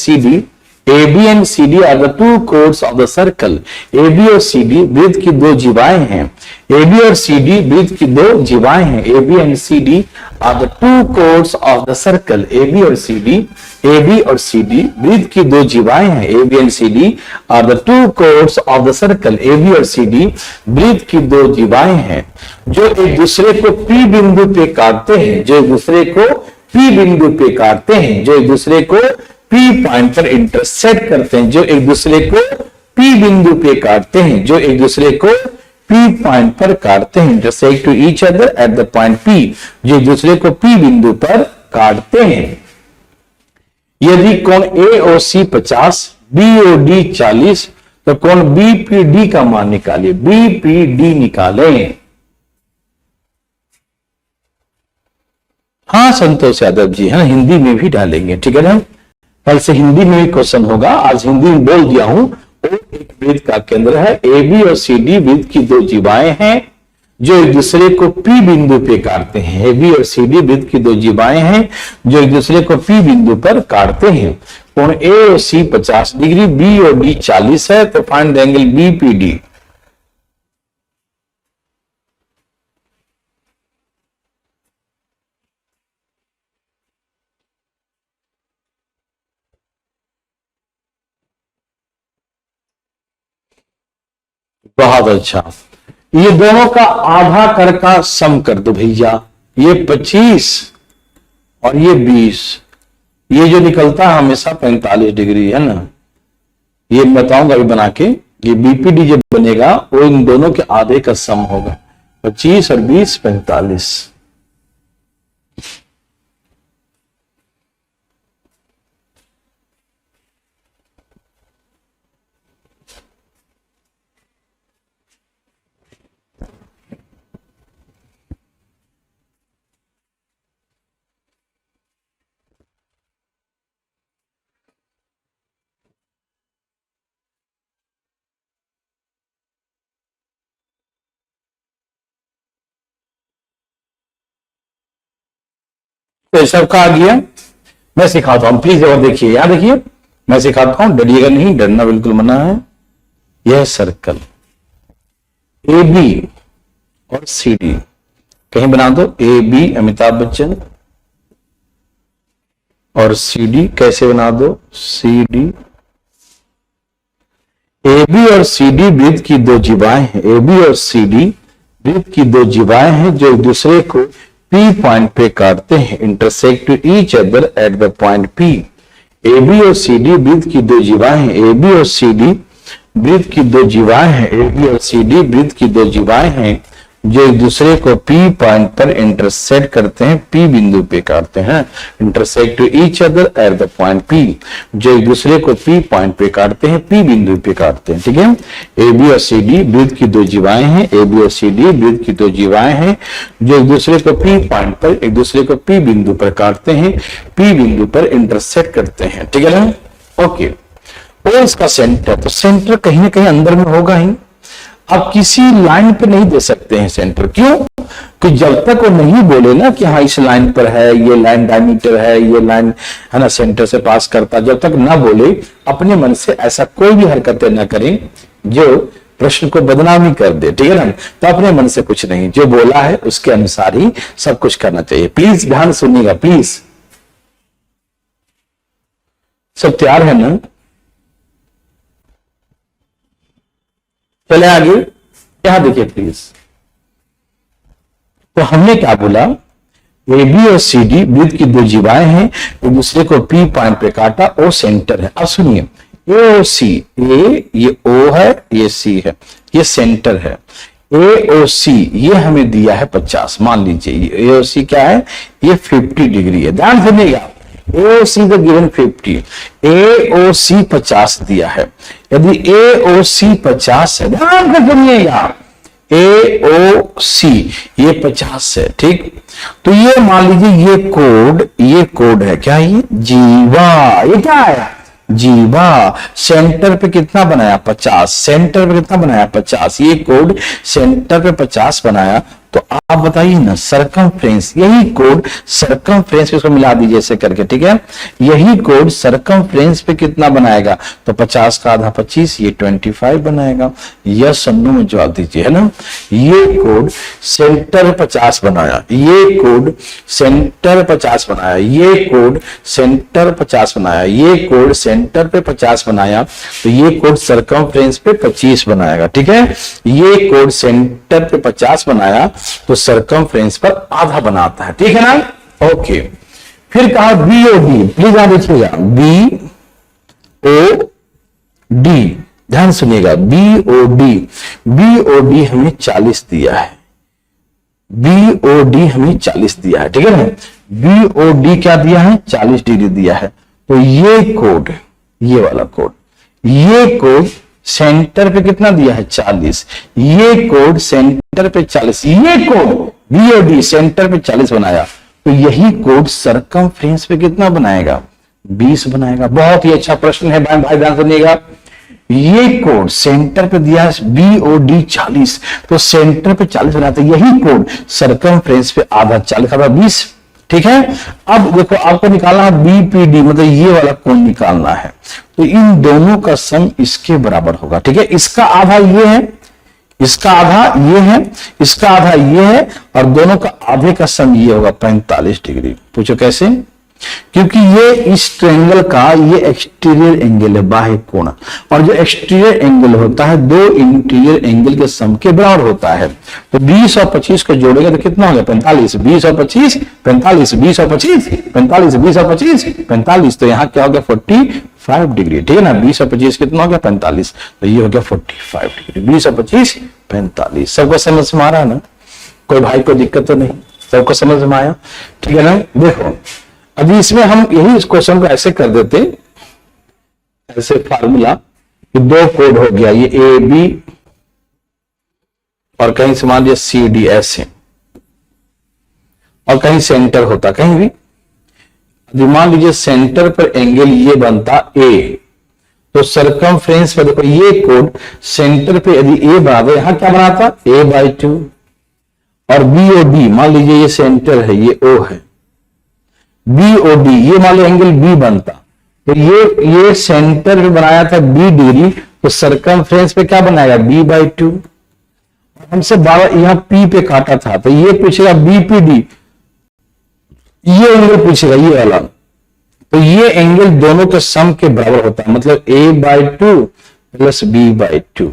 CD are the two chords of the circle, AB और CD वृत्त की दो जीवाएं हैं, AB और CD वृत्त की दो जीवाएं हैं, AB and CD are the two chords of the circle, AB और CD वृत्त की दो जीवाएं हैं, AB and CD are the two chords of the circle, AB और CD वृत्त की दो जीवाएं हैं जो एक दूसरे को P बिंदु पे काटते हैं, जो एक दूसरे को P बिंदु पे काटते हैं, जो एक दूसरे को P पॉइंट पर इंटरसेक्ट करते हैं, जो एक दूसरे को P बिंदु पे काटते हैं, जो एक दूसरे को P पॉइंट पर काटते हैं, intersect to each other at the point P, जो एक दूसरे को P बिंदु पर काटते हैं। यदि कोण AOC 50, BOD 40, तो कोण BPD का मान निकालिए, BPD निकालें। हाँ संतोष यादव जी, है ना, हिंदी में भी डालेंगे, ठीक है ना, कल से हिंदी में भी क्वेश्चन होगा, आज हिंदी में बोल दिया हूं। ओ एक वृत्त का केंद्र है, AB और CD वृत्त की दो जीवाएं हैं जो एक दूसरे को P बिंदु पे काटते हैं, AB और CD वृत्त की दो जीवाएं हैं जो एक दूसरे को P बिंदु पर काटते हैं। कोण AOC 50 डिग्री, BOD 40 है, तो फाइंड द एंगल BPD। बहुत अच्छा, ये दोनों का आधा कर का सम कर दो भैया, ये 25 और ये 20, ये जो निकलता है हमेशा 45 डिग्री, है ना, ये बताऊंगा अभी बना के। ये BPD जो बनेगा वो इन दोनों के आधे का सम होगा, 25 और 20 45। तो सबका आ गया, मैं सिखाता हूं, प्लीज और देखिए, यहां देखिए, मैं सिखाता हूं, डरिएगा नहीं, डरना बिल्कुल मना है। यह सर्कल AB और CD कहीं बना दो, AB अमिताभ बच्चन और CD कैसे बना दो, CD। AB और CD वृत्त की दो जीवाएं हैं, AB और CD वृत्त की दो जीवाएं हैं जो एक दूसरे को P पॉइंट पे काटते हैं, intersect to each other at the point P। AB और CD वृत्त की दो जीवाएं हैं, AB और CD वृत्त की दो जीवाएं हैं, AB और CD वृत्त की दो जीवाएं हैं जो एक दूसरे को P पॉइंट पर इंटरसेक्ट करते हैं, P बिंदु पे काटते हैं, intersect to each other at the point P, जो एक दूसरे को P पॉइंट पे काटते हैं, P बिंदु पे काटते हैं, ठीक है। AB और CD वृत्त की दो जीवाएं हैं, AB और CD वृत्त की दो जीवाएं हैं जो एक दूसरे को P पॉइंट पर, एक दूसरे को P बिंदु पर काटते हैं, P बिंदु पर इंटरसेक्ट करते हैं, ठीक है ना। ओके, और इसका सेंटर, तो सेंटर कहीं ना कहीं अंदर में होगा ही। अब किसी लाइन पे नहीं दे सकते हैं सेंटर, क्यों? कि जब तक वो नहीं बोले ना कि हाँ इस लाइन पर है, ये लाइन डायमीटर है, ये लाइन है ना सेंटर से पास करता, जब तक ना बोले अपने मन से ऐसा कोई भी हरकतें ना करें जो प्रश्न को बदनामी कर दे, ठीक है ना। तो अपने मन से कुछ नहीं, जो बोला है उसके अनुसार ही सब कुछ करना चाहिए। प्लीज ध्यान सुनिएगा, प्लीज। सब तैयार है ना? चले आगे, यहां देखिए प्लीज। तो हमने क्या बोला, AB और CD वृत्त की दो जीवाएं हैं, एक दूसरे को P पॉइंट पे काटा, O सेंटर है। अब सुनिए, AOC, A ये O है, ये C है, ये सेंटर है। AOC ये हमें दिया है 50, मान लीजिए ये AOC क्या है, ये 50 डिग्री है। ध्यान सुनिएगा, AOC द गिवन 50, AOC 50 दिया है। यदि AOC 50 है, ध्यान से सुनिएगा, AOC ये 50 है, ठीक। तो ये मान लीजिए ये कोड है, क्या ये जीवा, ये क्या है जीवा। सेंटर पे कितना बनाया 50, सेंटर पे कितना बनाया 50, ये कोड सेंटर पे 50 बनाया। तो आप बताइए ना सरकमफ्रेंस, यही कोड सरकमफ्रेंस पे इसको मिला दीजिए ऐसे करके, ठीक है। यही कोड सरकमफ्रेंस पे कितना बनाएगा, तो 50 का आधा 25, ये 25 बनाएगा। यस और नो में जवाब दीजिए, है ना। ये कोड सेंटर 50 बनाया, ये कोड सेंटर 50 बनाया, ये कोड सेंटर 50 बनाया, ये कोड सेंटर पे 50 बनाया, तो ये कोड सरकमफ्रेंस पे 25 बनाएगा, ठीक है। ये कोड सेंटर पे 50 बनाया तो सरकमफ्रेंस पर आधा बनाता है, ठीक है ना। ओके, फिर कहा BOD, प्लीज यहां देखिएगा, BOD, ध्यान सुनिएगा, BOD हमें 40 दिया है, BOD हमें 40 दिया है, ठीक है ना। BOD क्या दिया है, 40 डिग्री दिया है। तो ये कोड, ये वाला कोड, ये कोड सेंटर पे कितना दिया है 40, ये कोड सेंटर पे 40, ये कोड BOD सेंटर पे 40 बनाया, तो यही कोड सरकमफ्रेंस पे कितना बनाएगा 20 बनाएगा। बहुत ही अच्छा प्रश्न है भाई, ध्यान सुनिएगा। ये कोड सेंटर पे दिया है BOD 40, तो सेंटर पे 40 बनाता है, यही कोड सरकमफ्रेंस पे आधा 40 आधा 20, ठीक है। अब देखो आपको निकालना है BPD, मतलब ये वाला कोण निकालना है, तो इन दोनों का सम इसके बराबर होगा, ठीक है। इसका आधा ये है, इसका आधा ये है, इसका आधा ये है, और दोनों का आधे का सम ये होगा 45 डिग्री। पूछो कैसे, क्योंकि ये इस ट्रायंगल का ये एक्सटीरियर एंगल है, बाह्य कोण, और जो एक्सटीरियर एंगल होता है दो इंटीरियर एंगल के सम के बराबर होता है। तो 20 और 25 को जोड़ेगा तो कितना हो गया 45, 20 और 25 45, 20 और 25 45, 20 और 25 45, तो यहाँ क्या हो गया 45 डिग्री, ठीक है ना। 20 और 25 कितना हो गया 45, तो ये हो गया 45 डिग्री। 20 और 25 45, सबको समझ में आ रहा है ना, कोई भाई को दिक्कत तो नहीं, सबको समझ में आया, ठीक है ना। देखो अभी इसमें हम यही इस क्वेश्चन को ऐसे कर देते, ऐसे फार्मूला कि दो कोड हो गया, ये AB और कहीं से मान लिया CD ऐसे, और कहीं सेंटर होता कहीं भी। मान लीजिए सेंटर पर एंगल ये बनता A, तो सरकमफ्रेंस पर देखो ये कोड सेंटर पे यदि A बराबर यहां क्या बनाता A/2, और BOD मान लीजिए ये सेंटर है, ये O है, BOD ये मान लो एंगल B बनता, तो ये सेंटर पे बनाया था B डिग्री, तो सरकमफ्रेंस पे क्या बनाएगा B/2। हमसे 12 यहां P पे काटा था, तो ये पूछेगा BPD, ये एंगल पूछेगा ये वाला, तो ये एंगल दोनों के सम के बराबर होता है, मतलब A/2 प्लस B/2।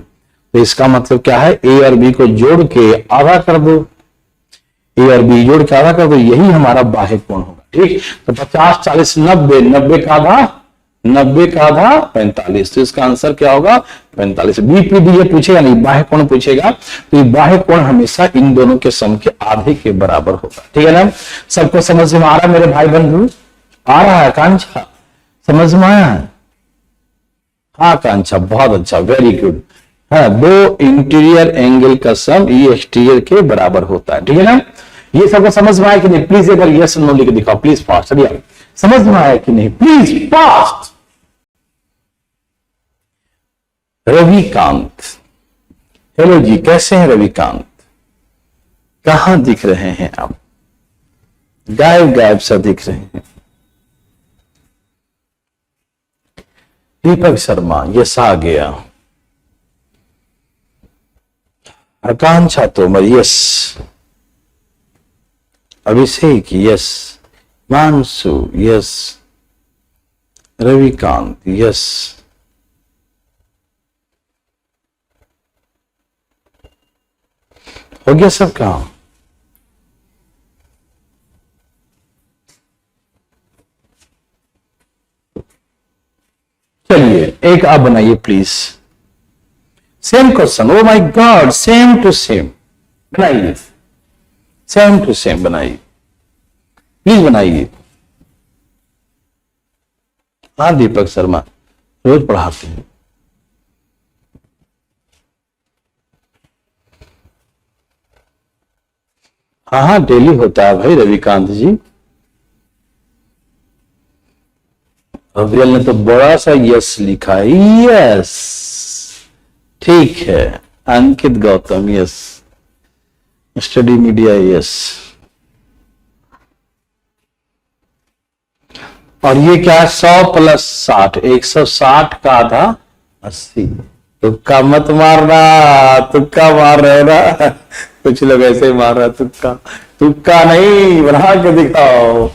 तो इसका मतलब क्या है, A और B को जोड़ के आधा कर दो, A और B जोड़ के आधा कर दो, यही हमारा बाह्य कोण होगा, ठीक। तो 50 40 90, 90 का आधा 90 का आधा 45, तो इसका आंसर क्या होगा 45। BPD ये पूछेगा नहीं, बाह्य कोण पूछेगा, तो ये बाह्य कोण हमेशा इन दोनों के सम के आधे के बराबर होगा, ठीक है ना। सबको समझ में आ रहा है मेरे भाई बंधु, आ रहा है आकांक्षा, समझ में आया है। हाँ आकांक्षा बहुत अच्छा, वेरी गुड। हाँ, दो इंटीरियर एंगल का सम ये एक्सटीरियर के बराबर होता है, ठीक है ना। ये सबको समझ में आया कि नहीं, प्लीज एक बार यस नो लिख दिखाओ प्लीज फास्ट, चलिए समझ में आया कि नहीं प्लीज फास्ट। रविकांत, हेलो जी, कैसे हैं रविकांत, कहां दिख रहे हैं आप, गायब गायब सा दिख रहे हैं। दीपक शर्मा, यस आ गया। Akanksha Tomar, yes. Abhishek, yes. Mansu, yes. Ravikant, yes. हो गया सब काम। चलिए एक आप बनाइए please, same question, oh my god, same to same बनाइए, सेम टू सेम बनाइए, प्लीज बनाइए। हाँ दीपक शर्मा, रोज पढ़ाते हैं। हाँ हाँ डेली होता है भाई रविकांत जी। अवियल ने तो बड़ा सा यस लिखा है, यस ठीक है। Ankit Gautam yes, study media yes. और ये क्या है, 100 + 60, 160 का आधा 80। तुक्का मत मारना, तुक्का मार रहे हो ना कुछ लोग ऐसे ही मार रहा है तुक्का। तुक्का नहीं, बना के दिखाओ,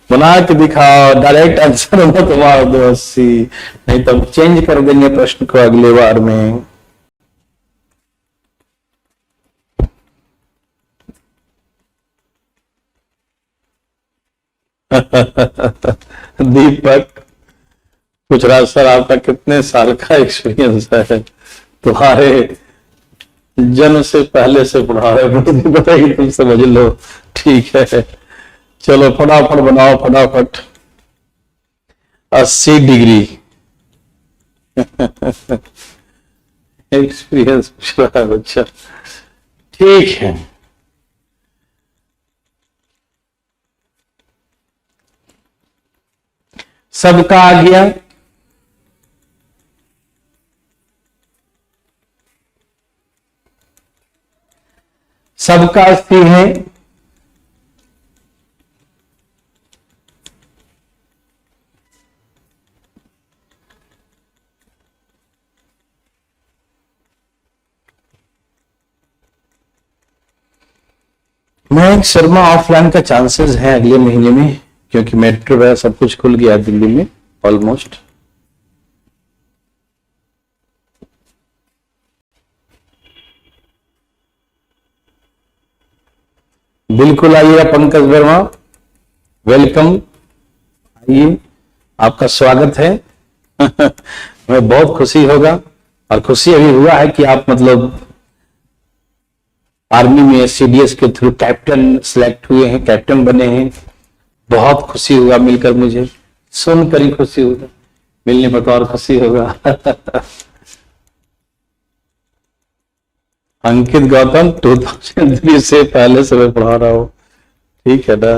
बना के दिखाओ, डायरेक्ट आंसर मत मार दो 80, नहीं तो चेंज कर देंगे प्रश्न को अगले बार में। दीपक पूछ रहा सर आपका कितने साल का एक्सपीरियंस है, तुम्हारे जन्म से पहले से पढ़ा रहे बताइए, तुम समझ लो। ठीक है चलो फटाफट बनाओ फटाफट। 80 डिग्री एक्सपीरियंस पूछ रहा है बच्चा, ठीक है। सबका आ गया, सबका 80 है, मयंक शर्मा ऑफलाइन का चांसेस है अगले महीने में, क्योंकि मेट्रो वगैरह सब कुछ खुल गया दिल्ली में ऑलमोस्ट। बिल्कुल आइएगा पंकज वर्मा, वेलकम, आइए, आपका स्वागत है। हमें बहुत खुशी होगा, और खुशी अभी हुआ है कि आप मतलब आर्मी में सीडीएस के थ्रू कैप्टन सिलेक्ट हुए हैं, कैप्टन बने हैं। बहुत खुशी हुआ मिलकर, मुझे सुनकर ही खुशी होगा, मिलने पर तो और खुशी होगा। अंकित गौतम 2003 से पहले से मैं पढ़ा रहा हूं, ठीक है ना।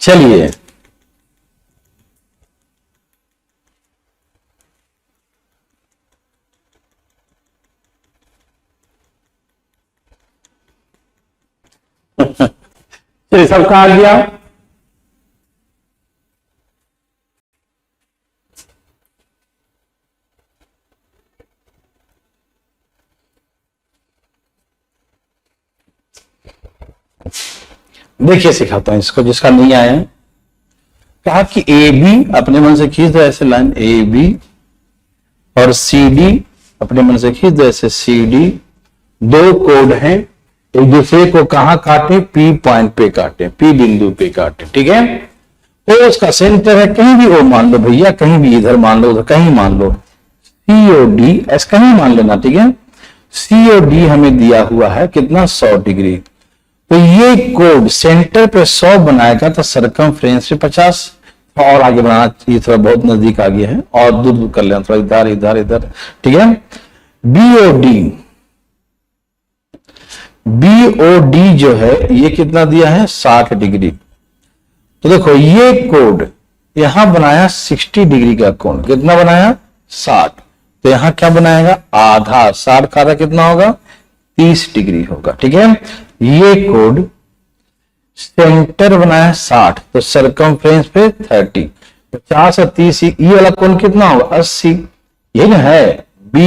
चलिए चलिए सबका आ गया। देखिए सिखाता हूं इसको, जिसका नहीं आया। कहा कि ए बी अपने मन से खींच दो ऐसे लाइन ए बी, और सी डी अपने मन से खींच दो ऐसे सी डी। दो कोड हैं, एक दूसरे को कहां काटे, पी पॉइंट पे काटे, पी बिंदु पे काटे, ठीक है। तो उसका सेंटर है कहीं भी, वो मान लो भैया, कहीं भी, इधर मान लो उधर कहीं मान लो, सीओडी ऐसा कहीं मान लेना, ठीक है। सीओडी हमें दिया हुआ है कितना, 100 डिग्री। तो ये कोड सेंटर पे 100 बनाएगा तो सरकमफ्रेंस पे 50, और आगे बनाना, ये थोड़ा बहुत नजदीक आ गया है, और दूर दूर कर लेना, थोड़ा इधर इधर इधर, ठीक है। बीओडी, बीओडी जो है ये कितना दिया है, 60 डिग्री। तो देखो ये कोड यहां बनाया 60 डिग्री का कोण, कितना बनाया, 60। तो यहां क्या बनाएगा, आधा, 60 का आधा कितना होगा, 30 डिग्री होगा, ठीक है। ये कोड सेंटर बनाया 60, तो सरकमफ्रेंस पे 30, 50 और 30, ये वाला कोण कितना होगा, 80, ये ना है। बी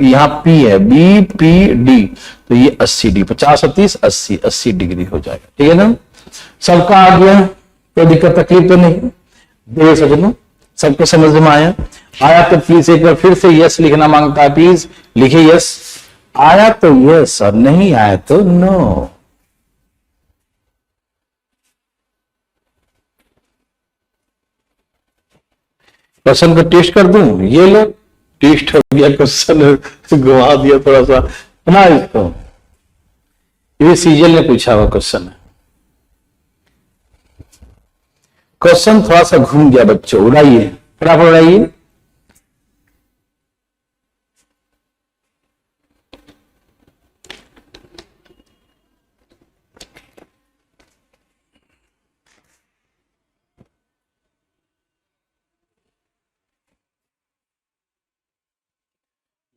यहां पी है, बी पी डी, तो ये 80 डिग्री, 50 और 30 80, 80 डिग्री हो जाएगा, ठीक है ना। सबका आ गया, कोई दिक्कत तकलीफ तो नहीं, देर सजनो सबको समझ में आया तो प्लीज एक बार फिर से यस लिखना मांगता है, प्लीज लिखिए यस। आया तो यस, और नहीं आया तो नो। क्वेश्चन को टेस्ट कर दूं, ये लो टेस्ट हो गया, क्वेश्चन घुमा दिया थोड़ा सा ना इसको। ये सीजल ने पूछा हुआ क्वेश्चन है। क्वेश्चन थोड़ा सा घूम गया बच्चों, उड़ाइए फटाफट उड़ाइए।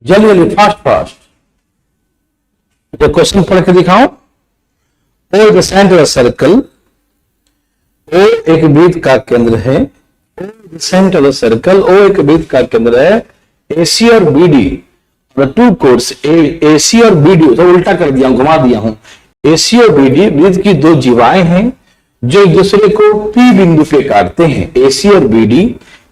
जल्दी जल्दी फास्ट फास्ट, तो क्वेश्चन पढ़ के दिखाओ। ओ द सेंटर सर्कल, ओ एक वृत्त का केंद्र है। O the centre of circle, O एक वृत्त का केंद्र है। एसी और बीडी टू कोर्स, एसी और बीडी, तो उल्टा कर दिया, घुमा दिया हूं। एसी और बीडी वृत्त की दो जीवाएं हैं जो एक दूसरे को पी बिंदु पे काटते हैं। एसी और बीडी,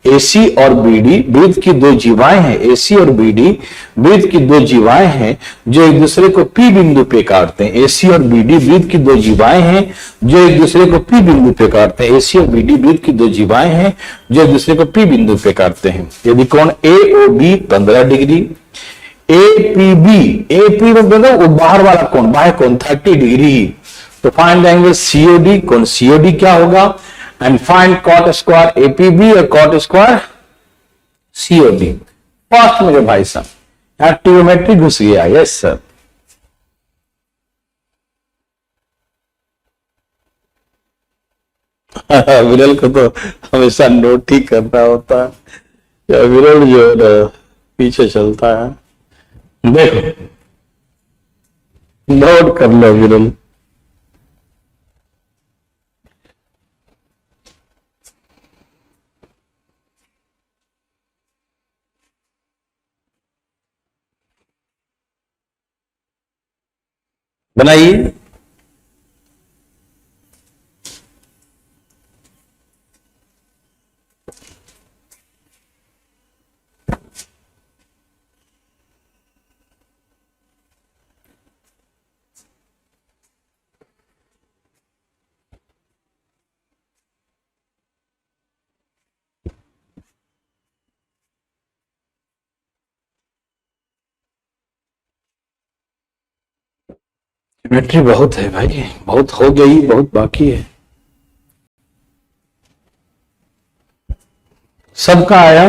एसी और बीडी वृत्त की दो जीवाएं हैं। एसी और बीडी वृत्त की दो जीवाएं हैं जो एक दूसरे को पी बिंदु पे काटते हैं। एसी और बीडी वृत्त की दो जीवाएं हैं जो एक दूसरे को पी बिंदु पे काटते हैं। एसी और बीडी वृत्त की दो जीवाएं हैं जो एक दूसरे को पी बिंदु पे काटते हैं। यदि कोण A O B 15 degree, APB, AP मतलब वो बाहर वाला कोण, बाह्य कोण 30 डिग्री, तो फाइंड द एंगल सीओडी, कोण सीओडी क्या होगा, and find cot square APB और कॉट स्क्वायर सीओडी। फास्ट मेरे भाई साहब, यहां ट्रिग्नोमेट्री घुस गया। यस सर, विरल को तो हमेशा नोट ही करना होता है, विरल जो पीछे चलता है। देखो नोट कर लो विरल। बनाइए। ज्योमेट्री बहुत है भाई, बहुत हो गई, बहुत बाकी है। सबका आया?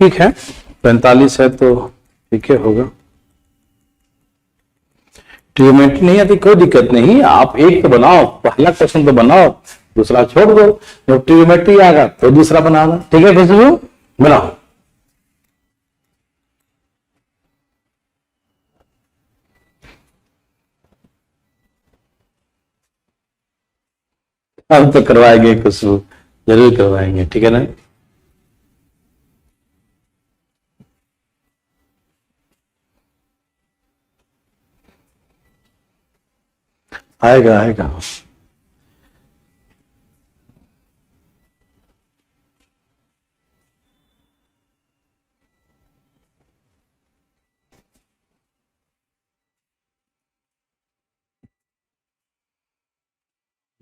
ठीक है, 45 है तो ठीक है, होगा। ट्रिग्नोमेट्री नहीं आती कोई दिक्कत नहीं, आप एक तो बनाओ, पहला क्वेश्चन तो बनाओ, दूसरा छोड़ दो। जब ट्रिग्नोमेट्री आएगा तो दूसरा बनाना। ठीक है खुशबू, बनाओ। हम तो करवाएंगे खुशबू, जरूर करवाएंगे, ठीक है ना। आएगा आएगा।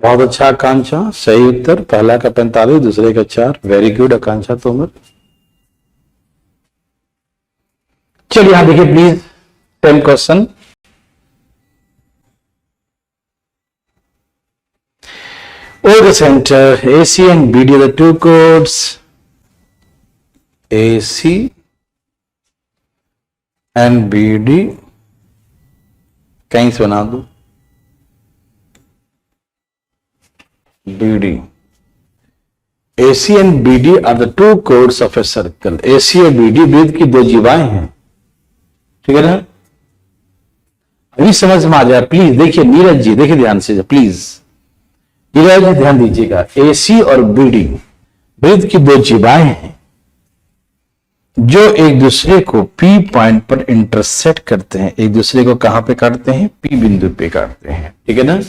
बहुत अच्छा आकांक्षा, सही उत्तर। पहला का 45, दूसरे का 4। वेरी गुड आकांक्षा तोमर। चलिए यहां देखिए please, 10 question. O the center, AC and BD are the two chords. AC and BD, कहीं से बना दो, BD. AC and BD are the two chords of a circle. AC और BD वृत्त की दो जीवाएं हैं, ठीक है ना। अभी समझ में आ जाए प्लीज। देखिए नीरज जी, देखिए ध्यान से प्लीज, नीरज जी ध्यान दीजिएगा। AC और BD वृत्त की दो जीवाएं हैं जो एक दूसरे को P पॉइंट पर इंटरसेक्ट करते हैं। एक दूसरे को कहां पे काटते हैं? P बिंदु पे काटते हैं, ठीक है ना।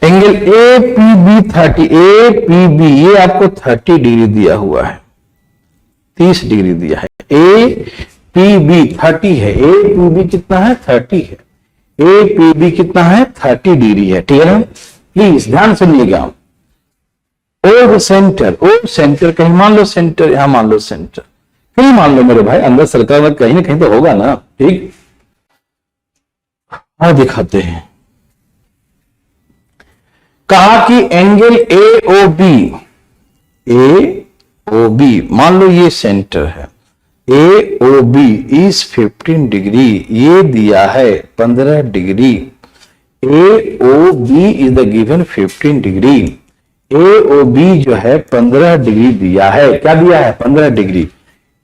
एंगल APB 30, APB ये आपको 30 डिग्री दिया हुआ है, 30 डिग्री दिया है। APB 30 है, APB कितना है? 30 है। APB कितना है? 30 डिग्री है, ठीक है ना। प्लीज ध्यान सुनिएगा। ओ सेंटर, ओ सेंटर कहीं मान लो सेंटर, यहां मान लो सेंटर, फिर मान लो मेरे भाई, अंदर सर्कल में कहीं ना कहीं तो होगा ना। ठीक, और दिखाते हैं। कहा कि एंगल ए ओ बी, मान लो ये सेंटर है, ए ओ बी इज 15 डिग्री, ये दिया है 15 degree. A O B is the given 15 degree. A O B जो है 15 डिग्री दिया है। क्या दिया है? 15 degree.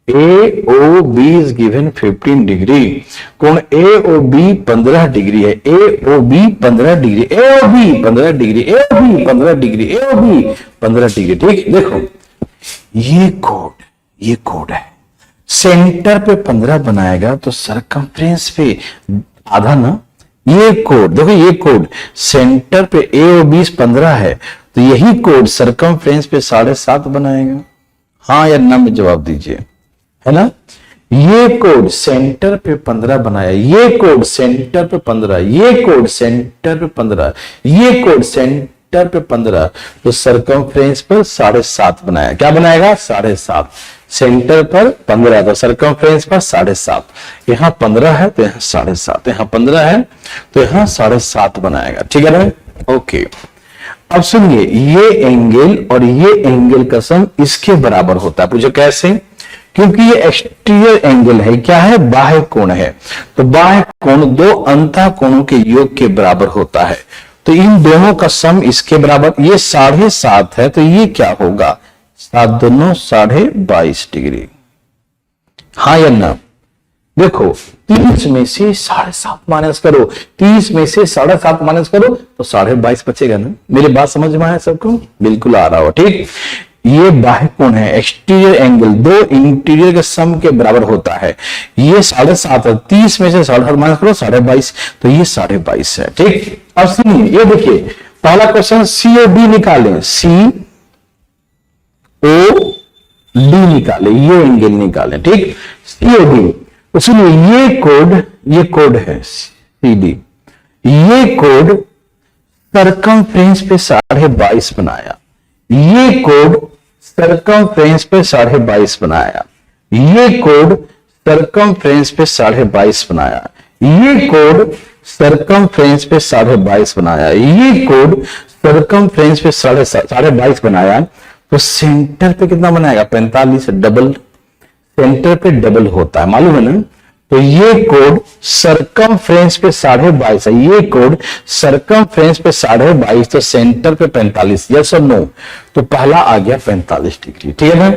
A O B is given 15 degree. कोण ए ओ बी 15 डिग्री है। A O B 15 degree, A O B 15 degree, A O B 15 degree, A O B 15 degree. ठीक, देखो ये कोड है। सेंटर पे 15 बनाएगा तो सरकमफ्रेंस पे आधा ना। ये कोड देखो, ये कोड सेंटर पे ए ओ बी 15 है, तो यही कोड सरकमफ्रेंस पे 7.5 बनाएगा। हाँ या ना में जवाब दीजिए, है ना। ये कोड सेंटर पे 15 बनाया, ये कोड सेंटर पे 15, ये कोड सेंटर पे 15, ये कोड सेंटर पे 15, तो सरकमफ्रेंस पर 7.5 बनाया। क्या बनाएगा? 7.5। सेंटर पर 15 तो सरकमफ्रेंस पर 7.5। यहां 15 है तो यहां 7.5, यहां 15 है तो यहां 7.5 बनाएगा। ठीक है ना? ओके, अब सुनिए, ये एंगल और ये एंगल का सम इसके बराबर होता है। पूछो कैसे? क्योंकि ये एक्सटीरियर एंगल है, क्या है? बाह्य कोण है। तो बाह्य कोण दो अंतः कोणों के योग के बराबर होता है, तो इन दोनों का सम इसके बराबर। ये 7.5 है तो ये क्या होगा? 7 दोनों 22.5 डिग्री। हाँ या ना? देखो 30 में से 7.5 माइनस करो, 30 में से 7.5 माइनस करो तो 22.5 बचेगा ना। मेरी बात समझ में आया सबको? बिल्कुल आ रहा हो। ठीक, ये बाह्य कोण है, एक्सटीरियर एंगल दो इंटीरियर के सम के बराबर होता है। ये 7.5 है, 30 में से 7.5 माइनस करो 22.5, तो ये 22.5 है। ठीक, अब सुनिए, ये देखिए पहला क्वेश्चन सी ओ डी निकालें, सी ओ डी निकाले, ये एंगल निकालें। ठीक, सी ओ डी। तो सुनिए, ये कोड है सी डी, ये कोड सरकमफ्रेंस पे 22.5 बनाया, ये कोड सरकमफ्रेंस पे 22.5 बनाया, ये कोड सरकमफ्रेंस पे 22.5 बनाया, ये कोड सरकमफ्रेंस पे 22.5 बनाया, ये कोड सरकमफ्रेंस पे 22.5 बनाया, तो सेंटर पे कितना बनाएगा? 45। डबल, सेंटर पे डबल होता है, मालूम है ना। तो ये कोड सरकमफ्रेंस पे 22.5 है, ये कोड सरकमफ्रेंस पे 22.5, तो सेंटर पे 45। यस और नो? तो पहला आ गया 45 डिग्री। ठीक है ना?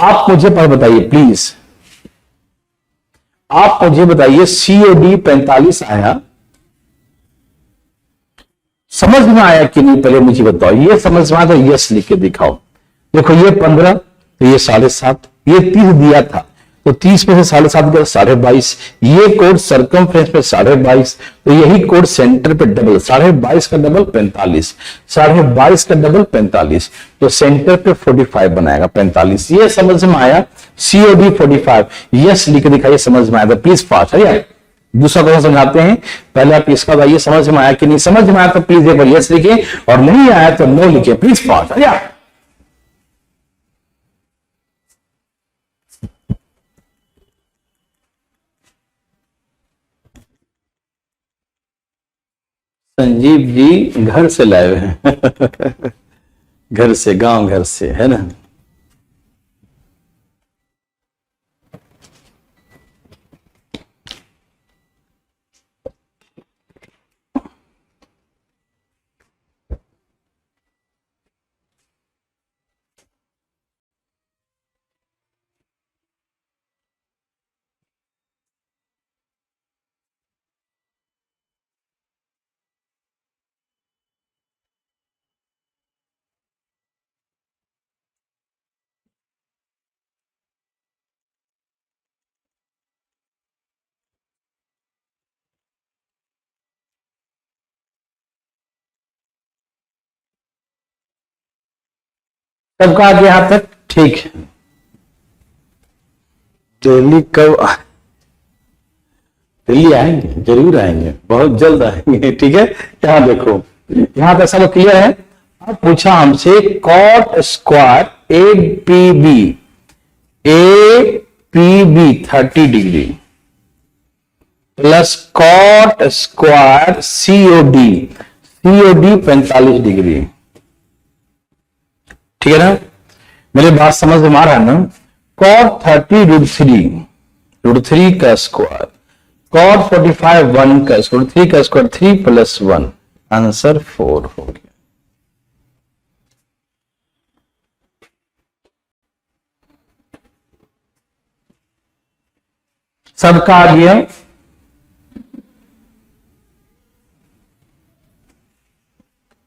आप मुझे पर बताइए प्लीज, आप मुझे बताइए सीओडी 45 आया, समझ में आया कि नहीं? पहले मुझे बताओ, ये समझ में आया तो यस लिख के दिखाओ। देखो ये 15 तो ये 7.5, ये 30 दिया था तो 30 में से 7.5 गया 22.5, ये कोड सरकमफ्रेंस पे 22.5, तो यही कोड सेंटर पे डबल, 22.5 का डबल 45, 22.5 का डबल 45, तो सेंटर पे 45 बनाएगा 45। ये समझ में आया? सीओडी 45 यस लिख दिखाइए, समझ में आया तो प्लीज फास्ट है यार। दूसरा क्वेश्चन समझाते हैं, पहले आप इसका बताइए समझ में आया कि नहीं। समझ में आया तो प्लीज एक बार यस लिखिए, और नहीं आया तो नो लिखिए, प्लीज फास्ट है यार। संजीव जी घर से लाए हुए हैं घर से, गांव घर से, है ना। सबका आगे यहां तक ठीक है। दिल्ली कब? दिल्ली आएंगे, जरूर आएंगे, बहुत जल्द आएंगे। ठीक है, यहां देखो, यहां तक सब क्लियर है। अब पूछा हमसे cot square A B B, A PB 30 degree plus cot square COD 45 degree. ठीक है ना, मेरी बात समझ में आ रहा है ना। कॉट 30 √3 का स्क्वायर, कॉट 45 1 का स्क्वायर, 3 का स्क्वायर 3 प्लस 1, आंसर 4 हो गया। सबका आ गया।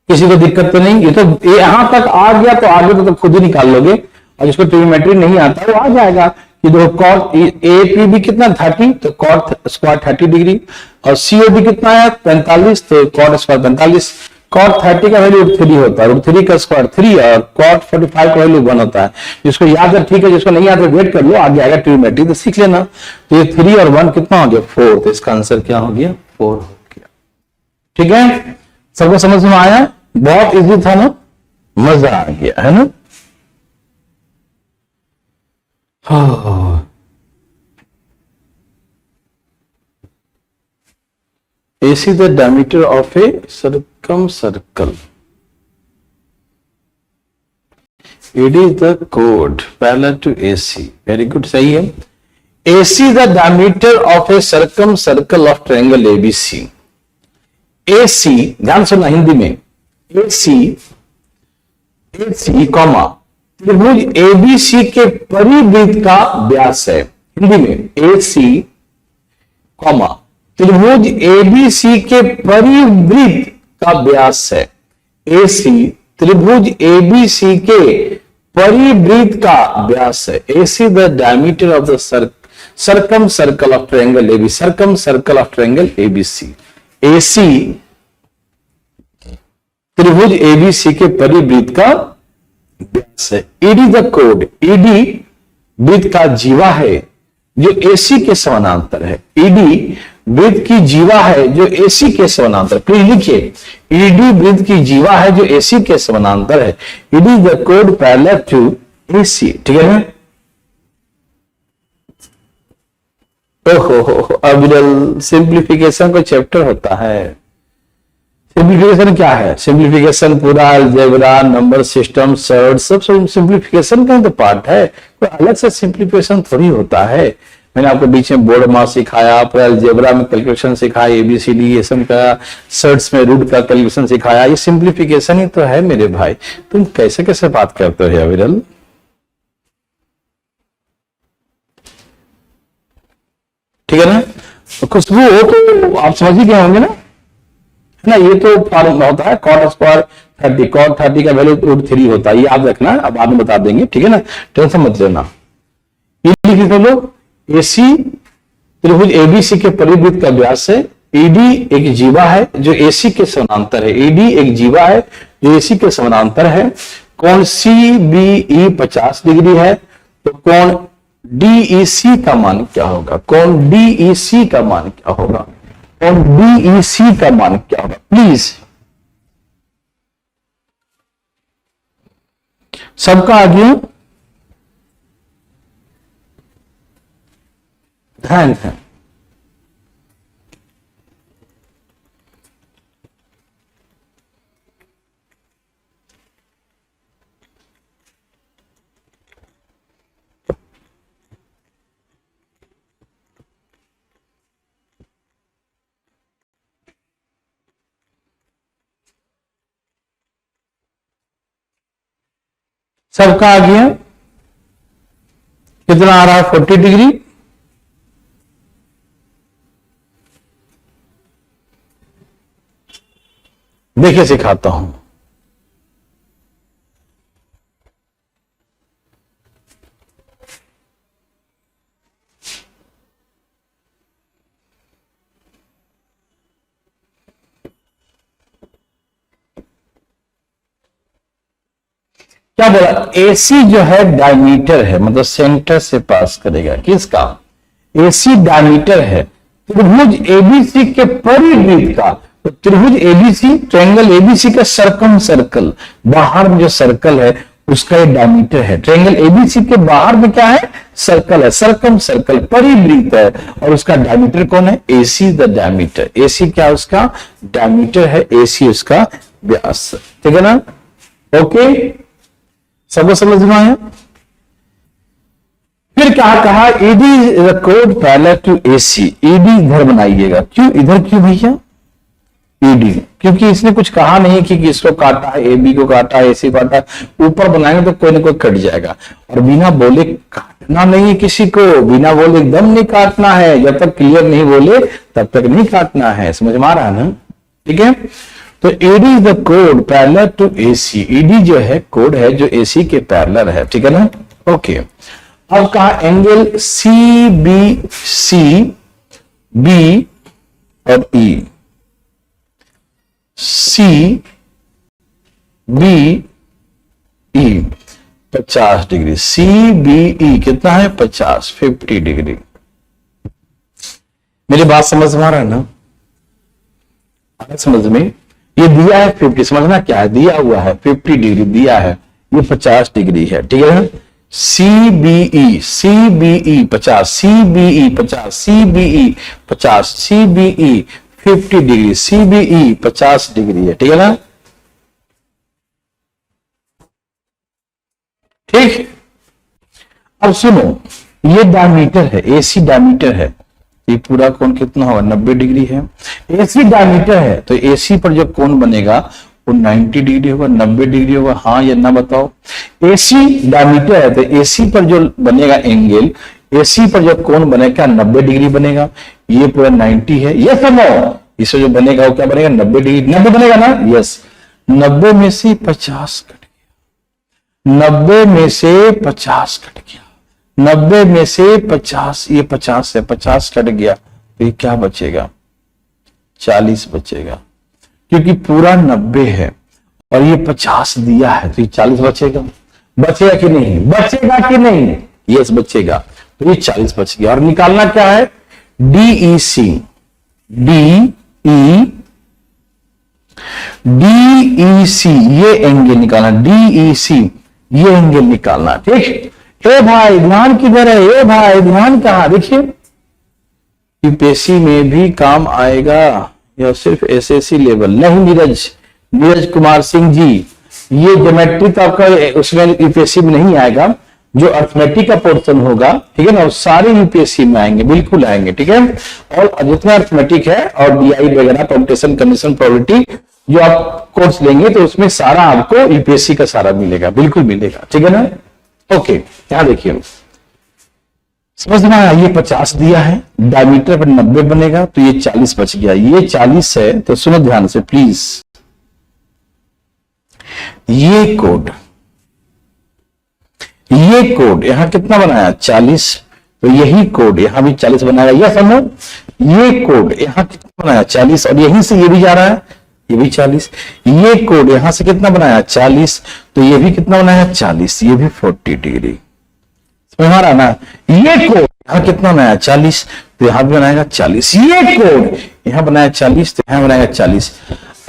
किसी को दिक्कत तो नहीं? ये तो यहां तक आ गया तो आगे तो खुद ही निकाल लोगे, और जिसको ट्रिग्नोमेट्री नहीं आता वो आ जाएगा कि देखो कॉट APB कितना 30, तो कॉट स्क्वायर 30 डिग्री, और COD कितना है 45, तो कॉट स्क्वायर 45। कॉट 30 का वैल्यू √3 होता है, √3 का स्क्वायर 3, और कॉट 45 का वैल्यू 1 होता है। जिसको याद है ठीक है, जिसको नहीं याद है वेट कर लो, आगे आएगा ट्रिग्नोमेट्री तो सीख लेना। तो ये 3 और 1 कितना हो गया 4, तो इसका आंसर क्या हो गया 4 हो गया। ठीक है, सबको समझ में आया? बहुत इजी था ना, मजा आ गया है ना। AC the diameter of a circumcircle. AD is the chord parallel to AC. Very good, सही है। AC the diameter of a circumcircle of triangle ABC. AC, ध्यान सुनना हिंदी में, AC कॉमा त्रिभुज ABC के परिवृत्त का व्यास है। हिंदी में AC कॉमा त्रिभुज ABC के परिवृत्त का व्यास है। AC त्रिभुज ABC के परिवृत्त का व्यास है। AC the diameter of the circumcircle of triangle AB, circumcircle of triangle ABC। AC त्रिभुज ABC के परिवृत्त का व्यास है। ED द कोड, ED वृत्त का जीवा है जो AC के समानांतर है। ED वृत्त की जीवा है जो AC के समानांतर, प्लीज लिखिए, ED वृत्त की जीवा है जो AC के समानांतर है। ED द कोड पैरेलल टू AC। ठीक है ना? ओहो, अब सिंप्लीफिकेशन का चैप्टर होता है। सिंप्लीफिकेशन क्या है? सिंप्लीफिकेशन पूरा अलजेब्रा, नंबर सिस्टम, सर्ट, सब सिंप्लीफिकेशन का तो पार्ट है, कोई अलग से सिंप्लीफिकेशन थोड़ी होता है। मैंने आपको बीच में बोर्ड मास सिखाया, पूरा अलजेब्रा में कैलकुलेशन सिखाया, ABCD ये सब का, सर्ट्स में रूट का कैलकुलेशन सिखाया। ये सिंप्लीफिकेशन ही तो है मेरे भाई। तुम कैसे कैसे बात करते हो विरल? ठीक है ना? तो खुशबू हो तो आप समझ ही गए होंगे ना, है ना। ये तो फॉर्मूला होता है कॉट स्क्वायर 30, कॉट 30 का वैल्यू √3 होता है, याद रखना। अब बाद में बता देंगे, ठीक है ना, टेंशन मत लेना। ये लिख लो, AC त्रिभुज ABC के परिवृत्त का व्यास है। ED एक जीवा है जो AC के समानांतर है। ED एक जीवा है जो AC के समानांतर है। कोण CBE 50 डिग्री है, तो कोण DEC का मान क्या होगा? कोण DEC का मान क्या होगा? कोण DEC का मान क्या होगा? प्लीज सबका आगे ध्यान है। सबका आ गया? कितना आ रहा है? 40 डिग्री। देखिए सिखाता हूं। क्या बोला? AC जो है डायमीटर है, मतलब सेंटर से पास करेगा। किसका? AC डायमीटर है त्रिभुज ABC के परिवृत्त का। तो त्रिभुज ABC, ट्रायंगल ABC का सर्कम सर्कल, बाहर में जो सर्कल है उसका ये डायमीटर है। ट्रायंगल एबीसी के बाहर में क्या है? सर्कल है, सर्कम सर्कल परिवृत्त है, और उसका डायमीटर कौन है? AC the diameter. एसी क्या उसका डायमीटर है, एसी उसका व्यास। ठीक है ना? ओके, सबको समझ में आया? फिर क्या कहा? ईडी इज द कोड पैरेलल टू एसी। ईडी इधर बनाइएगा। क्यों इधर, क्यों भैया ईडी? क्योंकि इसने कुछ कहा नहीं कि इसको काटा है, एबी को काटा है, एसी काटा है। ऊपर बनाएंगे तो कोई ना कोई कट जाएगा, और बिना बोले काटना नहीं है किसी को, बिना बोले एकदम नहीं काटना है। जब तक क्लियर नहीं बोले तब तक नहीं काटना है। समझ में आ रहा है ना? ठीक है, तो एडी इज द कोड पैरेलल टू एसी। ईडी जो है कोड है जो एसी के पैरेलल है। ठीक है ना? ओके, अब कहा angle C B, C B और E, C B E 50 degree. C B E कितना है? 50, 50 डिग्री। मेरी बात समझ में आ रहा है ना? समझ में? ये दिया है 50, समझना क्या है, दिया हुआ है 50 डिग्री दिया है, ये 50 डिग्री है। ठीक है, C B E, C B E 50, C B E 50, C B E 50, C B E 50 degree, C B E 50 degree है। ठीक है ना? ठीक, अब सुनो, ये डायमीटर है, एसी डायमीटर है। ये पूरा कोण कितना होगा? 90 डिग्री है। एसी डायमीटर है तो एसी पर जो कोण बनेगा वो 90 डिग्री होगा, 90 डिग्री होगा। हाँ या ना बताओ? एसी डायमीटर है तो एसी पर जो बनेगा एंगल, एसी पर जो कोण बनेगा 90 डिग्री बनेगा। ये पूरा 90 है, ये समझो। इससे जो बनेगा वो क्या बनेगा? 90 डिग्री। 90 बनेगा ना? यस। 90 में से 50 कट गया, 90 में से 50 कट गया, 90 में से 50, ये 50 है, 50 कट गया तो ये क्या बचेगा? 40 बचेगा, क्योंकि पूरा 90 है और ये 50 दिया है तो ये 40 बचेगा। बचेगा कि नहीं? बचेगा कि नहीं? यस बचेगा, तो ये 40 बच गया। और निकालना क्या है? डीईसी, डीईसी ये एंगल निकालना, डीईसी ये एंगल निकालना। ठीक, ए भाई ध्यान किधर है? ए भाई ध्यान कहां? देखिए, यूपीएससी में भी काम आएगा या सिर्फ एसएससी लेवल? नहीं नीरज, नीरज कुमार सिंह जी, ये ज्योमेट्री तो आपका उसमें यूपीएससी में नहीं आएगा। जो अर्थमेटिक का पोर्शन होगा, ठीक है ना, वो सारे यूपीएससी में आएंगे, बिल्कुल आएंगे। ठीक है, और जितना अर्थमेटिक है और डीआई वगैरह, परम्यूटेशन, कंडीशन, प्रोबेबिलिटी जो आप कोर्स लेंगे तो उसमें सारा आपको यूपीएससी का सारा मिलेगा, बिल्कुल मिलेगा। ठीक है ना? ओके, यहां देखिए, समझ में आया? ये 50 दिया है, डायमीटर पर 90 बनेगा तो ये 40 बच गया। ये 40 है तो सुनो ध्यान से प्लीज, ये कोड यहां कितना बनाया? 40, तो यही कोड यहां भी 40 बनाएगा। यह समझो, ये कोड यहां कितना बनाया? 40, और यहीं से ये भी जा रहा है, ये भी 40। ये कोड यहां से कितना बनाया? 40, तो ये भी कितना बनाया? 40, ये भी 40 डिग्री। समझ आ रहा ना? ये कोड यहां कितना बनाया? 40, तो यहां भी बनाएगा 40। ये कोड यहां बनाया 40 तो यहां बनाएगा 40।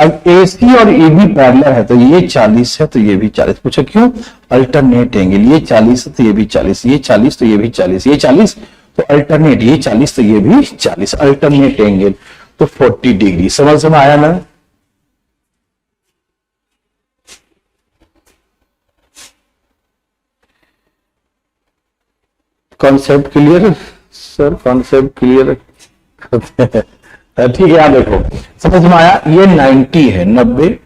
अब एसी और एबी पैरेलल है तो ये 40 है तो ये भी 40। पूछो क्यों? अल्टरनेट एंगल, ये 40 है तो ये भी 40, ये 40 तो ये भी 40, ये 40 तो अल्टरनेट, ये 40 तो ये भी 40, अल्टरनेट एंगल तो 40 डिग्री। समझ में आया ना? Concept clear sir? Concept clear ठीक है, यहां देखो, समझ में आया? ये 90 है, 90,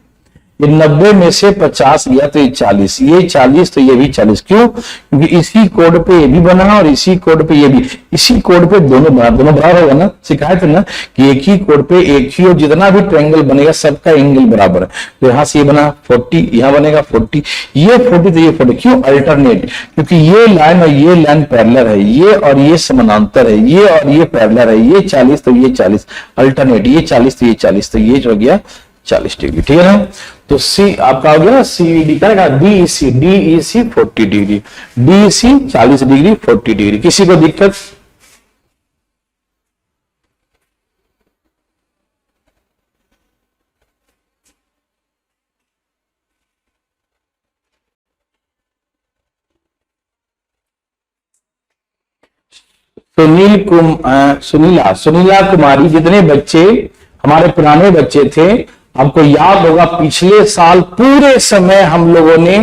ये 90 में से 50 गया तो ये 40, ये 40 तो ये भी 40। क्यों? क्योंकि इसी कोड पे ये भी बना और इसी कोड पे ये भी, इसी कोड पे दोनों बराबर होगा ना। सिखाए थे ना कि एक ही कोड पे एक ही, और जितना भी ट्रायंगल बनेगा सबका एंगल बराबर है। तो यहां से ये बना 40, यहां बनेगा 40, ये 40 तो ये 40। क्यों? अल्टरनेट, क्योंकि ये लाइन और ये लाइन पैरेलल है, ये और ये समानांतर है, ये और ये पैरेलल है। ये 40 तो ये 40, अल्टरनेट, ये 40 तो ये 40, तो ये जो गया 40 डिग्री। ठीक है ना? तो सी आपका हो गया सीडी का, DEC, DEC 40 degree, DEC 40 degree, 40 degree. किसी को दिक्कत? सुनीला कुमारी, जितने बच्चे हमारे पुराने बच्चे थे, आपको याद होगा पिछले साल पूरे समय हम लोगों ने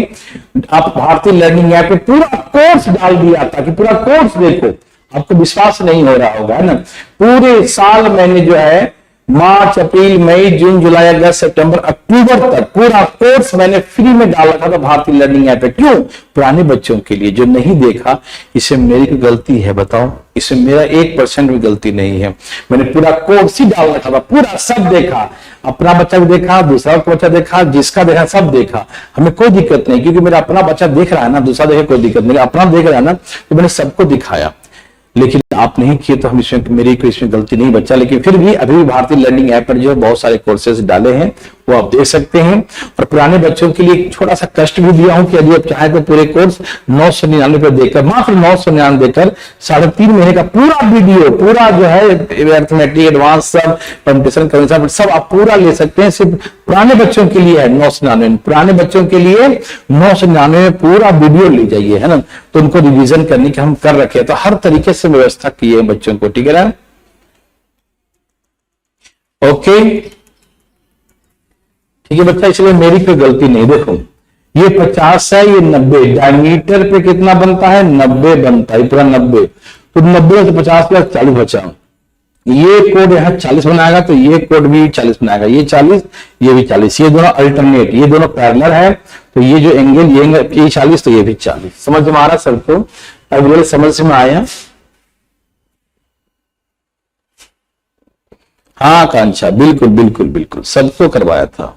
आप भारतीय लर्निंग ऐप पे पूरा कोर्स डाल दिया था कि पूरा कोर्स देखो। आपको विश्वास नहीं हो रहा होगा, है ना। पूरे साल मैंने जो है मार्च, अप्रैल, मई, जून, जुलाई, अगस्त, सितंबर, अक्टूबर तक पूरा कोर्स मैंने फ्री में डाला था भारतीय लर्निंग ऐप पे। क्यों? पुराने बच्चों के लिए। जो नहीं देखा, इसमें मेरी कोई गलती है बताओ? इसमें मेरा 1% भी गलती नहीं है। मैंने पूरा कोर्स ही डाल रखा था, पूरा सब देखा, अपना बच्चा भी देखा, दूसरा बच्चा देखा, जिसका देखा सब देखा। हमें कोई दिक्कत नहीं, क्योंकि मेरा अपना बच्चा देख रहा है ना, दूसरा देखे कोई दिक्कत नहीं, अपना देख रहा है ना, तो मैंने सबको दिखाया। लेकिन आप नहीं किए तो हम इसमें, मेरी कोई इसमें गलती नहीं बच्चा। लेकिन फिर भी अभी भी भारतीय लर्निंग ऐप पर जो है बहुत सारे कोर्सेज डाले हैं, वो आप देख सकते हैं। और पुराने बच्चों के लिए छोटा सा कष्ट भी दिया हूं कि यदि आप चाहे तो पूरे कोर्स 999 पर देकर, मात्र 999 देकर 3.5 महीने का पूरा वीडियो, पूरा जो है अर्थमेटिक, एडवांस, सब परम्यूटेशन, कन्वर्जन सब आप पूरा ले सकते हैं। सिर्फ पुराने बच्चों के लिए है 999, पुराने बच्चों के लिए 999 में पूरा वीडियो ले जाइए, है ना। तो उनको रिवीजन करने के हम कर रखे, तो हर तरीके से व्यवस्था की है बच्चों को, ठीक है ना। ओके, ठीक है बच्चा, इसलिए मेरी कोई गलती नहीं। देखो ये 50 है, ये 90, डायमीटर पे कितना बनता है? 90 बनता है, पूरा 90। तो 90 से 50 पे 40 बचा। ये कोड यहाँ 40 बनाएगा, तो ये कोड भी 40 बनाएगा, ये 40, ये भी 40। ये दोनों अल्टरनेट, ये दोनों पैरेलल है, तो ये जो एंगल, ये 40, तो ये भी 40। समझ में आ रहा सबको? अब समझ में आया? हाँ कांक्षा, बिल्कुल बिल्कुल बिल्कुल, सबको करवाया था।